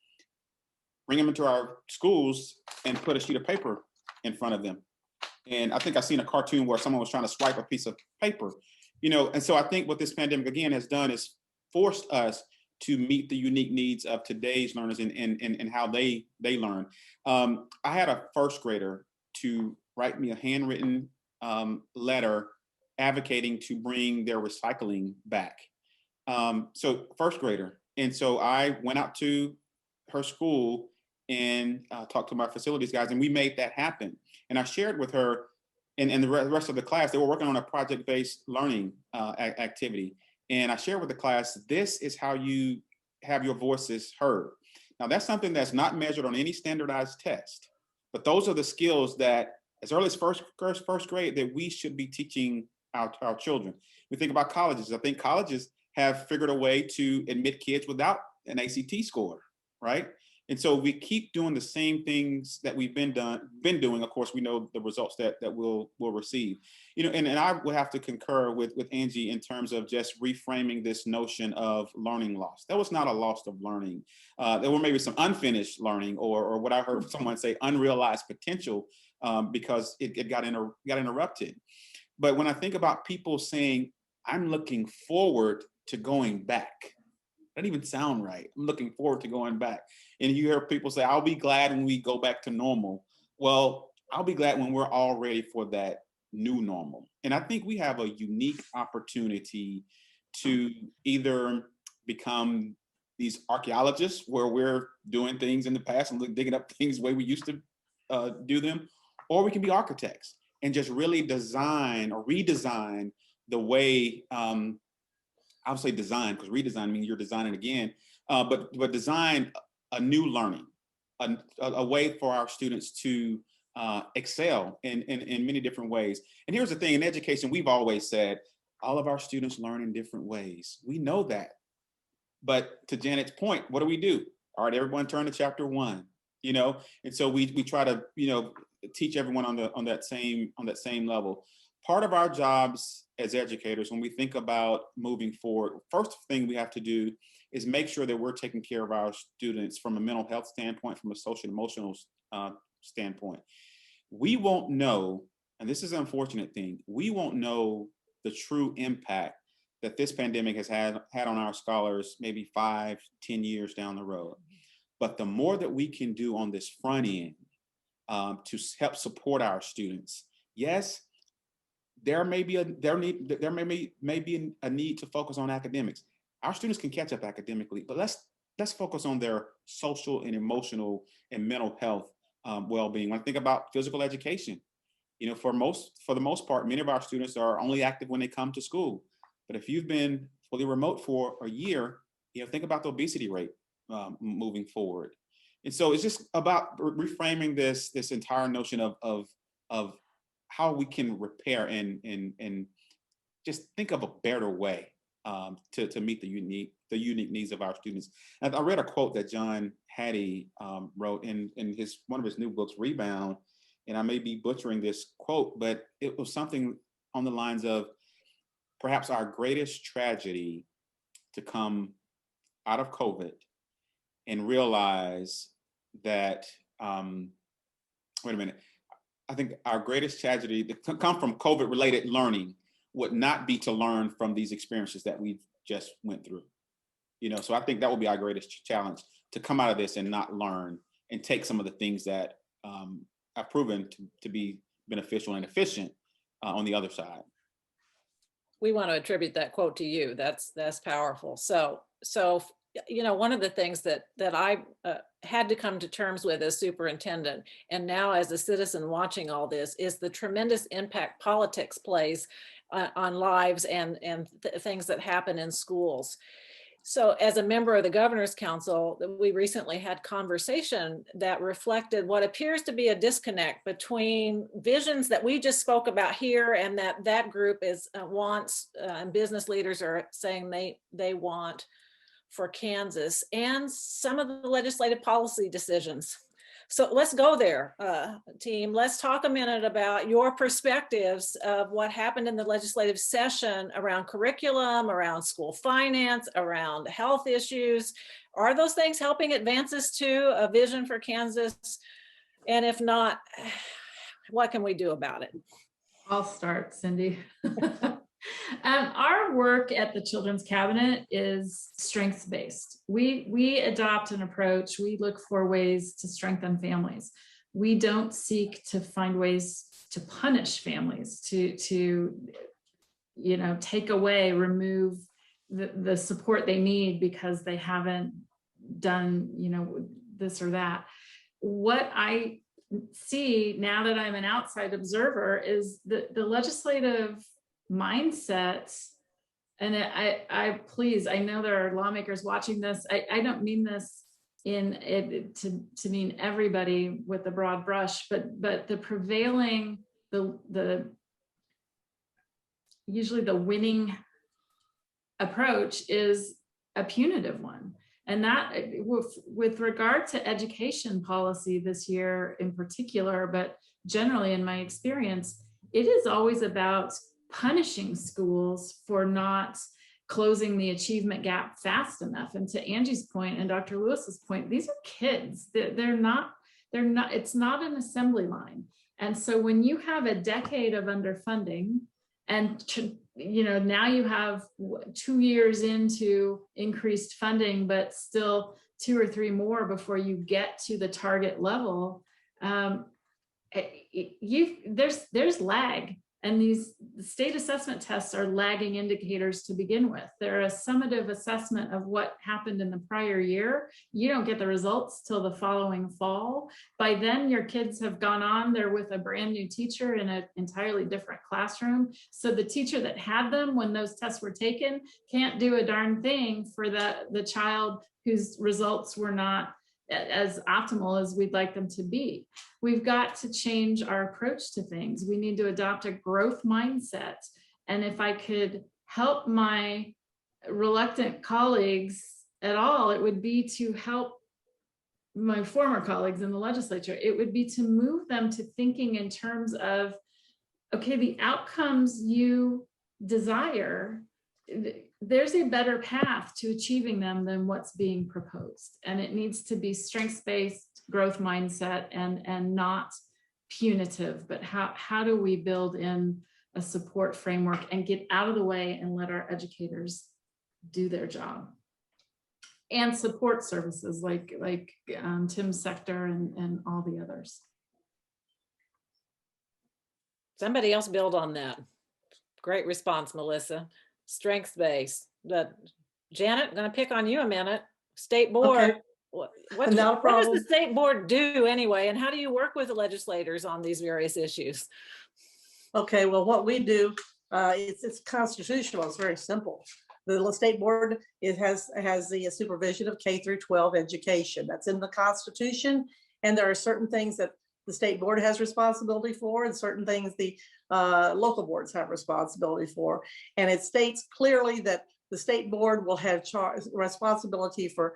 bring them into our schools and put a sheet of paper in front of them. And I think I've seen a cartoon where someone was trying to swipe a piece of paper, and so I think what this pandemic again has done is forced us to meet the unique needs of today's learners and how they learn. I had a first grader to write me a handwritten letter advocating to bring their recycling back. So first grader. And so I went out to her school and talked to my facilities guys, and we made that happen. And I shared with her and the rest of the class, they were working on a project-based learning activity. And I shared with the class, this is how you have your voices heard. Now, that's something that's not measured on any standardized test, but those are the skills that as early as first grade that we should be teaching our children. We think about colleges. I think colleges have figured a way to admit kids without an ACT score, right? And so we keep doing the same things that we've been doing. Of course, we know the results that we'll receive. And I would have to concur with Angie in terms of just reframing this notion of learning loss. That was not a loss of learning. There were maybe some unfinished learning, or what I heard someone say, unrealized potential, because it got interrupted. But when I think about people saying, I'm looking forward to going back, that doesn't even sound right. I'm looking forward to going back. And you hear people say, I'll be glad when we go back to normal. Well, I'll be glad when we're all ready for that new normal. And I think we have a unique opportunity to either become these archaeologists where we're doing things in the past and digging up things the way we used to do them, or we can be architects and just really design or redesign the way, I'll say design, because redesign means you're designing again, but design a new learning, a way for our students to excel in many different ways. And here's the thing, in education, we've always said, all of our students learn in different ways. We know that. But to Janet's point, what do? All right, everyone turn to chapter 1, and so we try to, teach everyone on that same level. Part of our jobs as educators, when we think about moving forward, first thing we have to do is make sure that we're taking care of our students from a mental health standpoint, from a social and emotional standpoint. We won't know, and this is an unfortunate thing, we won't know the true impact that this pandemic has had on our scholars maybe 5-10 years down the road. But the more that we can do on this front end to help support our students, yes, there may be a need to focus on academics. Our students can catch up academically, but let's focus on their social and emotional and mental health well-being. When I think about physical education, for the most part, many of our students are only active when they come to school. But if you've been fully remote for a year, think about the obesity rate moving forward. And so it's just about reframing this entire notion of how we can repair and just think of a better way to meet the unique needs of our students. And I read a quote that John Hattie wrote in one of his new books, Rebound, and I may be butchering this quote, but it was something on the lines of, perhaps our greatest tragedy to come out of COVID and realize that, wait a minute, I think our greatest tragedy to come from COVID-related learning would not be to learn from these experiences that we've just went through. So I think that will be our greatest challenge, to come out of this and not learn and take some of the things that have proven to be beneficial and efficient on the other side. We want to attribute that quote to you. That's powerful. So one of the things that I had to come to terms with as superintendent, and now as a citizen watching all this, is the tremendous impact politics plays on lives and things that happen in schools. So as a member of the Governor's Council, we recently had conversation that reflected what appears to be a disconnect between visions that we just spoke about here, and that group wants, and business leaders are saying they want for Kansas, and some of the legislative policy decisions. So let's go there, team. Let's talk a minute about your perspectives of what happened in the legislative session around curriculum, around school finance, around health issues. Are those things helping advance us to a vision for Kansas? And if not, what can we do about it? I'll start, Cindy. Our work at the Children's Cabinet is strengths-based. We adopt an approach. We look for ways to strengthen families. We don't seek to find ways to punish families, to take away, remove the support they need because they haven't done, this or that. What I see now that I'm an outside observer is the legislative mindsets, and I please, I know there are lawmakers watching this. I don't mean this in it to mean everybody with a broad brush, but the prevailing, usually the winning approach is a punitive one. And that with regard to education policy this year in particular, but generally in my experience, it is always about punishing schools for not closing the achievement gap fast enough. And to Angie's point and Dr. Lewis's point, these are kids. They're not, it's not an assembly line. And so when you have a decade of underfunding and now you have 2 years into increased funding, but still 2 or 3 more before you get to the target level, there's lag. And these state assessment tests are lagging indicators to begin with. They're a summative assessment of what happened in the prior year. You don't get the results till the following fall. By then, your kids have gone on, they're with a brand new teacher in an entirely different classroom. So the teacher that had them when those tests were taken can't do a darn thing for the child whose results were not as optimal as we'd like them to be. We've got to change our approach to things. We need to adopt a growth mindset. And if I could help my reluctant colleagues at all, it would be to help my former colleagues in the legislature. It would be to move them to thinking in terms of, okay, the outcomes you desire, there's a better path to achieving them than what's being proposed. And it needs to be strengths-based growth mindset and not punitive, but how do we build in a support framework and get out of the way and let our educators do their job? And support services like Tim's sector and all the others. Somebody else build on that. Great response, Melissa. Strengths-based. Janet, I'm going to pick on you a minute. State board. Okay. What Not a problem. does the state board do anyway? And how do you work with the legislators on these various issues? Okay, well, what we do, it's constitutional. It's very simple. The state board, it has the supervision of K through 12 education. That's in the Constitution. And there are certain things that the state board has responsibility for and certain things the local boards have responsibility for. And it states clearly that the state board will have responsibility for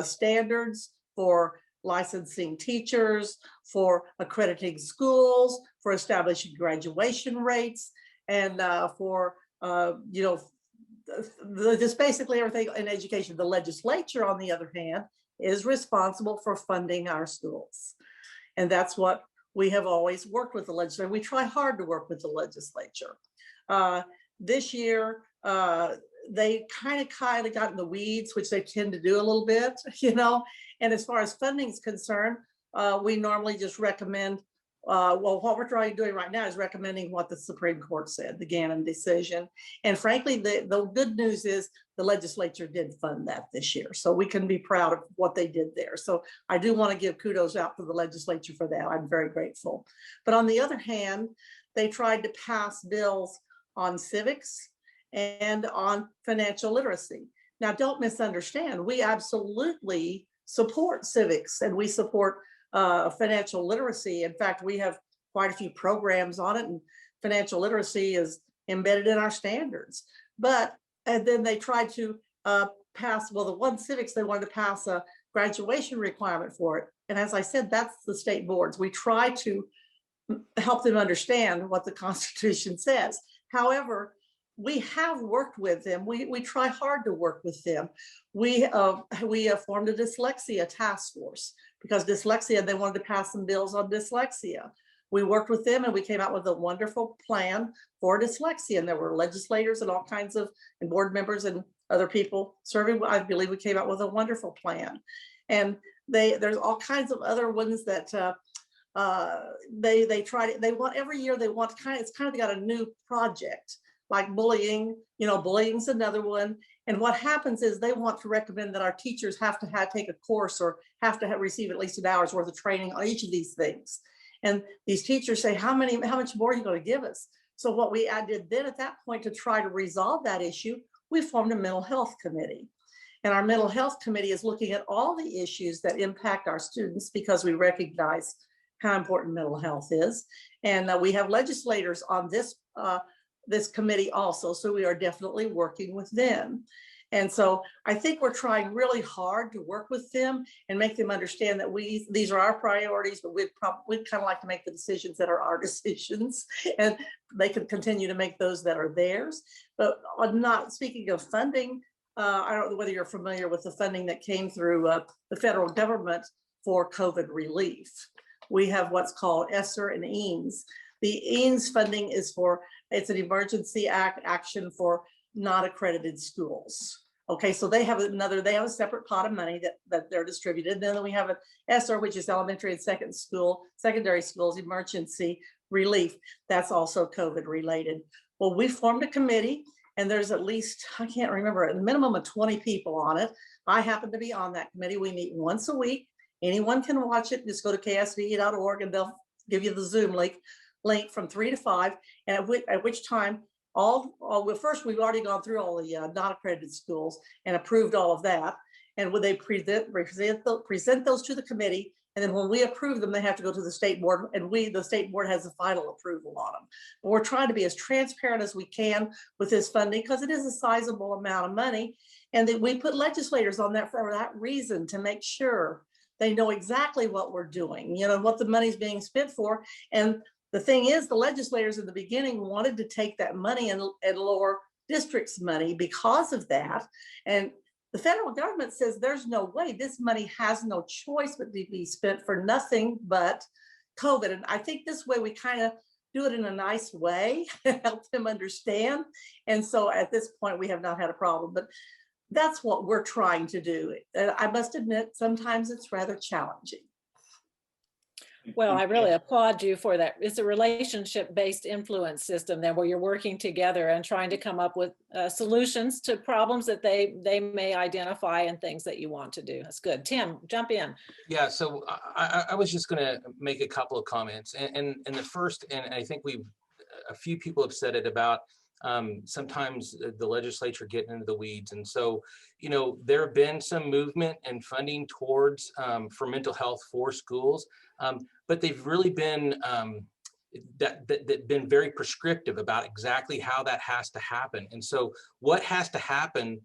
standards, for licensing teachers, for accrediting schools, for establishing graduation rates, and for just basically everything in education. The legislature, on the other hand, is responsible for funding our schools. And that's what we have always worked with the legislature. We try hard to work with the legislature. This year, they kind of got in the weeds, which they tend to do a little bit, And as far as funding is concerned, we normally just recommend, what we're doing right now is recommending what the Supreme Court said, the Gannon decision. And frankly, the good news is the legislature did fund that this year. So we can be proud of what they did there. So I do want to give kudos out to the legislature for that. I'm very grateful. But on the other hand, they tried to pass bills on civics and on financial literacy. Now, don't misunderstand. We absolutely support civics and we support financial literacy. In fact, we have quite a few programs on it, and financial literacy is embedded in our standards. And then they tried to pass, the one civics, they wanted to pass a graduation requirement for it. And as I said, that's the state boards. We try to help them understand what the Constitution says. However, we have worked with them. We try hard to work with them. We formed a dyslexia task force because dyslexia, they wanted to pass some bills on dyslexia. We worked with them and we came out with a wonderful plan for dyslexia. And there were legislators and all kinds of, and board members and other people serving. I believe we came out with a wonderful plan. And there's all kinds of other ones that they try to, they want every year, they want it's kind of got a new project. Like bullying, bullying's another one. And what happens is they want to recommend that our teachers have to take a course or have to receive at least an hour's worth of training on each of these things. And these teachers say, how much more are you going to give us? So what we did then at that point to try to resolve that issue, we formed a mental health committee. And our mental health committee is looking at all the issues that impact our students because we recognize how important mental health is. And we have legislators on this committee also, so we are definitely working with them. And so I think we're trying really hard to work with them and make them understand that these are our priorities, but we'd kind of like to make the decisions that are our decisions, and they can continue to make those that are theirs. But I'm not speaking of funding. I don't know whether you're familiar with the funding that came through the federal government for COVID relief. We have what's called ESSER and EANS. The EANS funding is it's an emergency action for not accredited schools. Okay, so they have a separate pot of money that they're distributed. Then we have an ESSER, which is elementary and secondary schools emergency relief. That's also COVID related. Well, we formed a committee, and there's at least, I can't remember, a minimum of 20 people on it. I happen to be on that committee. We meet once a week. Anyone can watch it. Just go to ksve.org and they'll give you the Zoom link from 3 to 5. And at which time, well, first, we've already gone through all the non-accredited schools and approved all of that. And when they present those to the committee, and then when we approve them, they have to go to the state board, and the state board has the final approval on them. But we're trying to be as transparent as we can with this funding, because it is a sizable amount of money. And that we put legislators on that for that reason, to make sure they know exactly what we're doing, what the money's being spent for. And the thing is, the legislators in the beginning wanted to take that money and lower districts' money because of that. And the federal government says there's no way, this money has no choice but to be spent for nothing but COVID. And I think this way we kind of do it in a nice way and help them understand. And so at this point, we have not had a problem, but that's what we're trying to do. And I must admit, sometimes it's rather challenging. Well, I really applaud you for that. It's a relationship-based influence system then, where you're working together and trying to come up with solutions to problems that they may identify and things that you want to do. That's good. Tim, jump in. Yeah, so I was just going to make a couple of comments. And the first, and I think a few people have said it about sometimes the legislature getting into the weeds. And so, there have been some movement and funding towards for mental health for schools, but they've really been been very prescriptive about exactly how that has to happen. And so what has to happen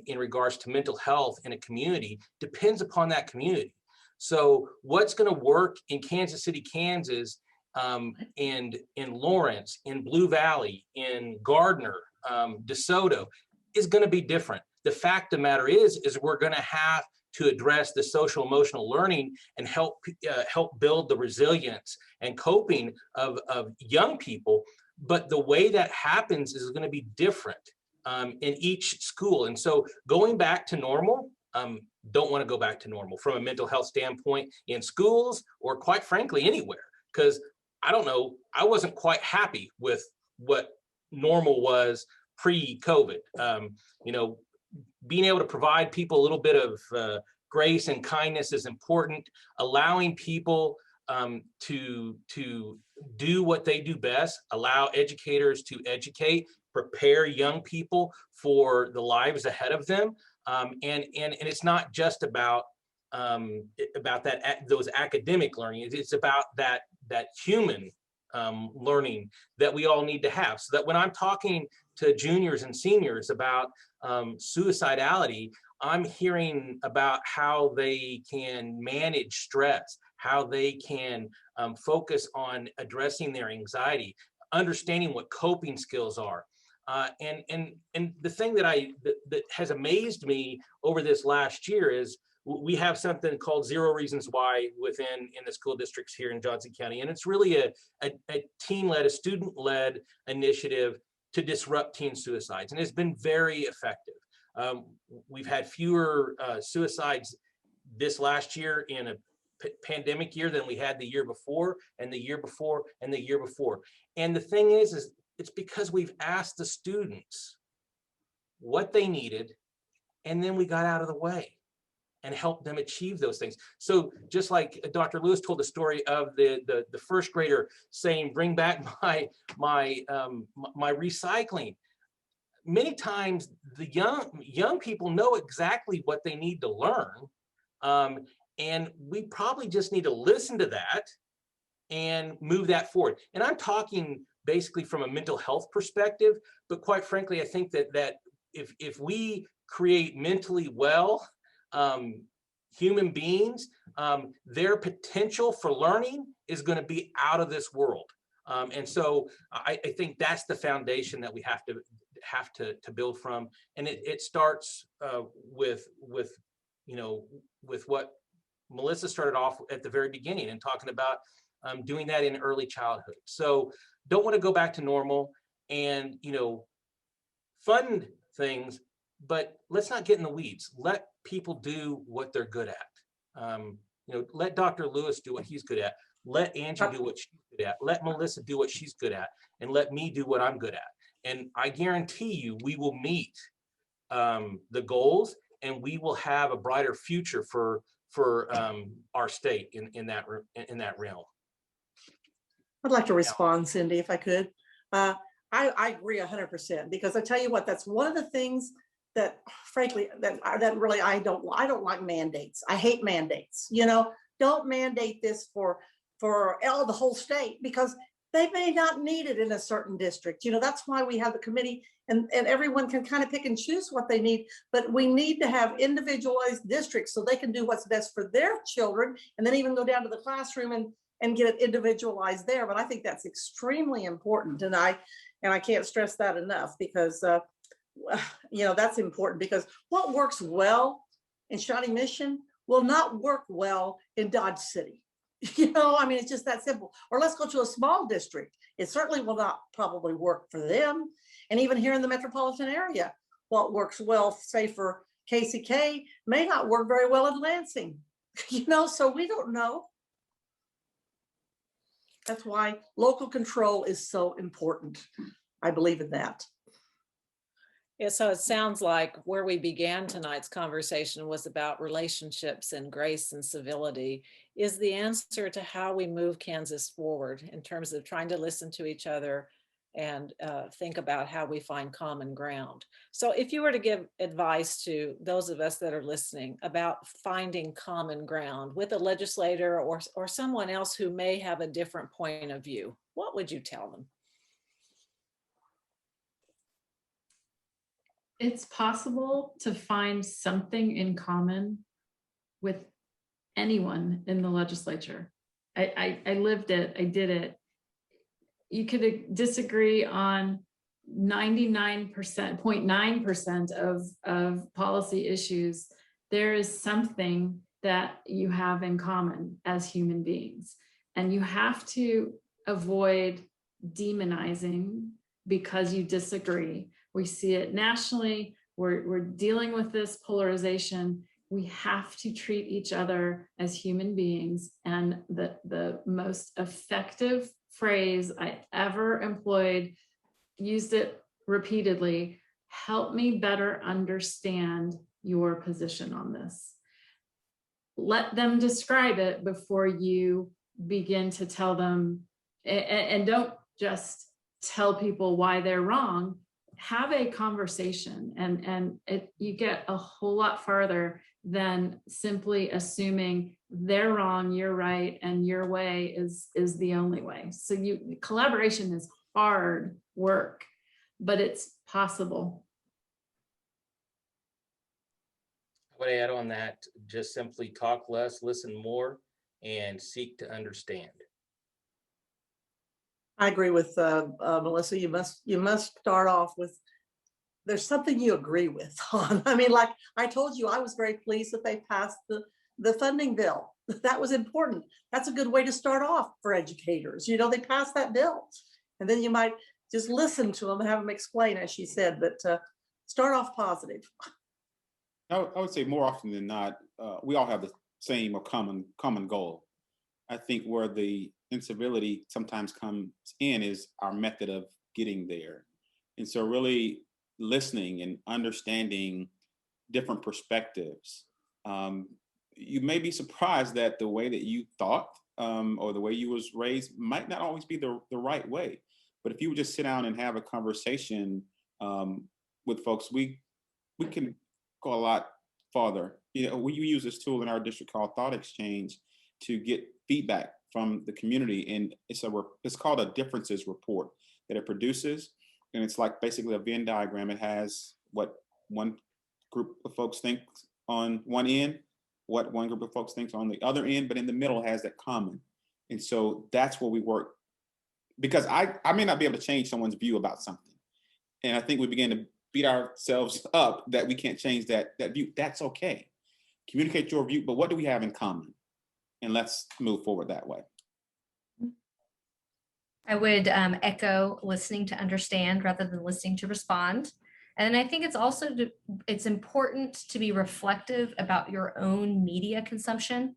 in regards to mental health in a community depends upon that community. So what's going to work in Kansas City, Kansas, and in Lawrence, in Blue Valley, in Gardner, DeSoto, is going to be different. The fact of the matter is we're going to have to address the social emotional learning and help build the resilience and coping of young people. But the way that happens is going to be different in each school. And so going back to normal, don't want to go back to normal from a mental health standpoint in schools, or quite frankly, anywhere, because I don't know, I wasn't quite happy with what normal was pre-COVID. Being able to provide people a little bit of grace and kindness is important. Allowing people to do what they do best, allow educators to educate, prepare young people for the lives ahead of them. And it's not just about those academic learning. It's about that human learning that we all need to have, so that when I'm talking to juniors and seniors about suicidality, I'm hearing about how they can manage stress, how they can focus on addressing their anxiety, understanding what coping skills are. And the thing that has amazed me over this last year is we have something called 0 Reasons Why in the school districts here in Johnson County. And it's really a teen-led, a student-led initiative to disrupt teen suicides. And it's been very effective. We've had fewer suicides this last year in a pandemic year than we had the year before, and the year before, and the year before. And the thing is it's because we've asked the students what they needed, and then we got out of the way and help them achieve those things. So just like Dr. Lewis told the story of the first grader saying, "Bring back my recycling." Many times the young people know exactly what they need to learn, and we probably just need to listen to that and move that forward. And I'm talking basically from a mental health perspective, but quite frankly, I think that if we create mentally well human beings, their potential for learning is going to be out of this world. And so I think that's the foundation that we have to build from. And it starts with what Melissa started off at the very beginning and talking about doing that in early childhood. So don't want to go back to normal and, fund things, but let's not get in the weeds. Let people do what they're good at. Let Dr. Lewis do what he's good at. Let Angie do what she's good at. Let Melissa do what she's good at, and let me do what I'm good at. And I guarantee you, we will meet the goals, and we will have a brighter future for our state in that realm. I'd like to respond, Cindy, if I could. I agree 100%, because I tell you what, that's one of the things that, frankly, that really I don't like mandates. I hate mandates. Don't mandate this for the whole state, because they may not need it in a certain district. That's why we have the committee, and everyone can kind of pick and choose what they need. But we need to have individualized districts so they can do what's best for their children, and then even go down to the classroom and get it individualized there. But I think that's extremely important, and I can't stress that enough, because that's important, because what works well in Shawnee Mission will not work well in Dodge City. It's just that simple. Or let's go to a small district. It certainly will not probably work for them. And even here in the metropolitan area, what works well, say for KCK, may not work very well in Lansing. So we don't know. That's why local control is so important. I believe in that. Yeah, so it sounds like where we began tonight's conversation was about relationships and grace and civility is the answer to how we move Kansas forward in terms of trying to listen to each other and think about how we find common ground. So if you were to give advice to those of us that are listening about finding common ground with a legislator or someone else who may have a different point of view, what would you tell them? It's possible to find something in common with anyone in the legislature. I lived it, I did it. You could disagree on 99.9% of policy issues. There is something that you have in common as human beings, and you have to avoid demonizing because you disagree. We see it nationally. We're dealing with this polarization. We have to treat each other as human beings. And the most effective phrase I ever employed, used it repeatedly: help me better understand your position on this. Let them describe it before you begin to tell them, and don't just tell people why they're wrong. Have a conversation, and you get a whole lot farther than simply assuming they're wrong, you're right, and your way is the only way. So collaboration is hard work, but it's possible. I would add on that, just simply talk less, listen more, and seek to understand. I agree with Melissa. You must start off with, there's something you agree with on. Like I told you, I was very pleased that they passed the funding bill. That was important. That's a good way to start off for educators. They passed that bill, and then you might just listen to them and have them explain, as she said, but start off positive. I would say more often than not, we all have the same or common goal. I think where the incivility sometimes comes in is our method of getting there. And so really listening and understanding different perspectives. You may be surprised that the way that you thought or the way you was raised might not always be the right way. But if you would just sit down and have a conversation with folks, we can go a lot farther. We use this tool in our district called Thought Exchange to get feedback from the community, and it's called a differences report that it produces, and it's like basically a Venn diagram. It has what one group of folks thinks on one end, what one group of folks thinks on the other end, but in the middle has that common. And so that's where we work, because I may not be able to change someone's view about something. And I think we begin to beat ourselves up that we can't change that view. That's okay. Communicate your view, but what do we have in common? And let's move forward that way. I would echo listening to understand rather than listening to respond. And I think it's also, it's important to be reflective about your own media consumption,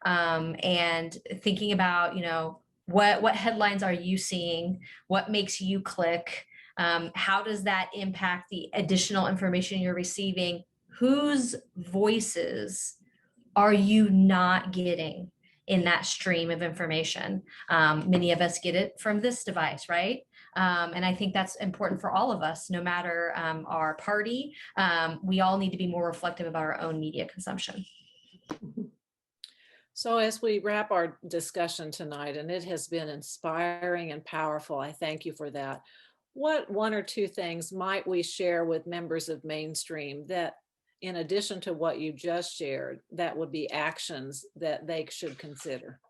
and thinking about, you know, what headlines are you seeing? What makes you click? How does that impact the additional information you're receiving? Whose voices are you not getting in that stream of information? Many of us get it from this device, right? And I think that's important for all of us, no matter our party. We all need to be more reflective about our own media consumption. So as we wrap our discussion tonight, and it has been inspiring and powerful, I thank you for that. What one or two things might we share with members of Mainstream that, in addition to what you just shared, that would be actions that they should consider?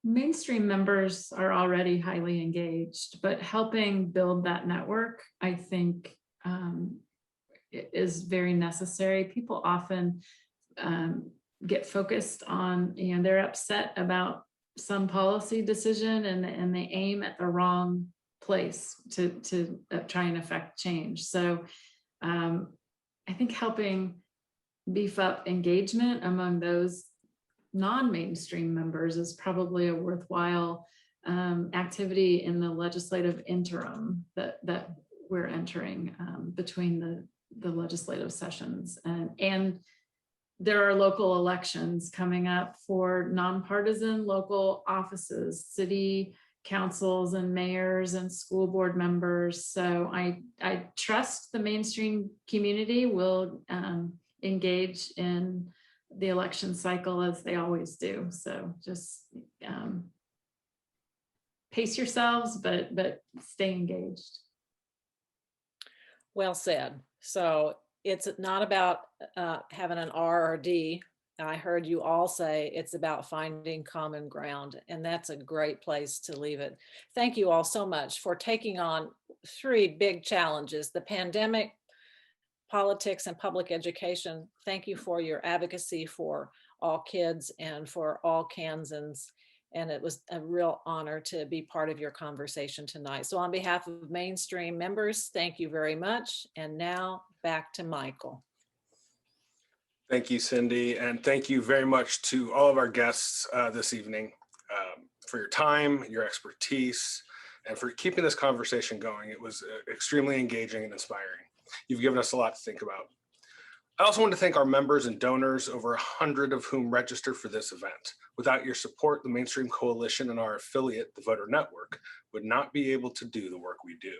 Mainstream members are already highly engaged, but helping build that network, I think, is very necessary. People often get focused on, you know, they're upset about some policy decision and they aim at the wrong place to try and affect change. So I think helping beef up engagement among those non-mainstream members is probably a worthwhile activity in the legislative interim that we're entering between the legislative sessions. And there are local elections coming up for nonpartisan local offices, city councils and mayors and school board members. So I trust the Mainstream community will engage in the election cycle as they always do. So just pace yourselves, but stay engaged. Well said. So it's not about having an R or D. I heard you all say it's about finding common ground, and that's a great place to leave it. Thank you all so much for taking on 3 big challenges: the pandemic, politics, and public education. Thank you for your advocacy for all kids and for all Kansans. And it was a real honor to be part of your conversation tonight. So on behalf of Mainstream members, thank you very much. And now back to Michael. Thank you, Cindy. And thank you very much to all of our guests this evening for your time, your expertise, and for keeping this conversation going. It was extremely engaging and inspiring. You've given us a lot to think about. I also want to thank our members and donors, over 100 of whom registered for this event. Without your support, the Mainstream Coalition and our affiliate, the Voter Network, would not be able to do the work we do.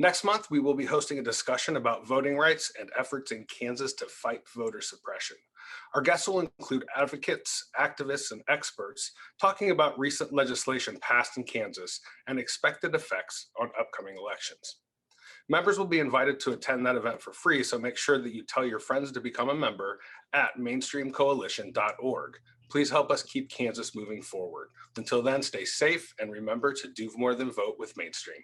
Next month, we will be hosting a discussion about voting rights and efforts in Kansas to fight voter suppression. Our guests will include advocates, activists, and experts talking about recent legislation passed in Kansas and expected effects on upcoming elections. Members will be invited to attend that event for free, so make sure that you tell your friends to become a member at mainstreamcoalition.org. Please help us keep Kansas moving forward. Until then, stay safe and remember to do more than vote with Mainstream.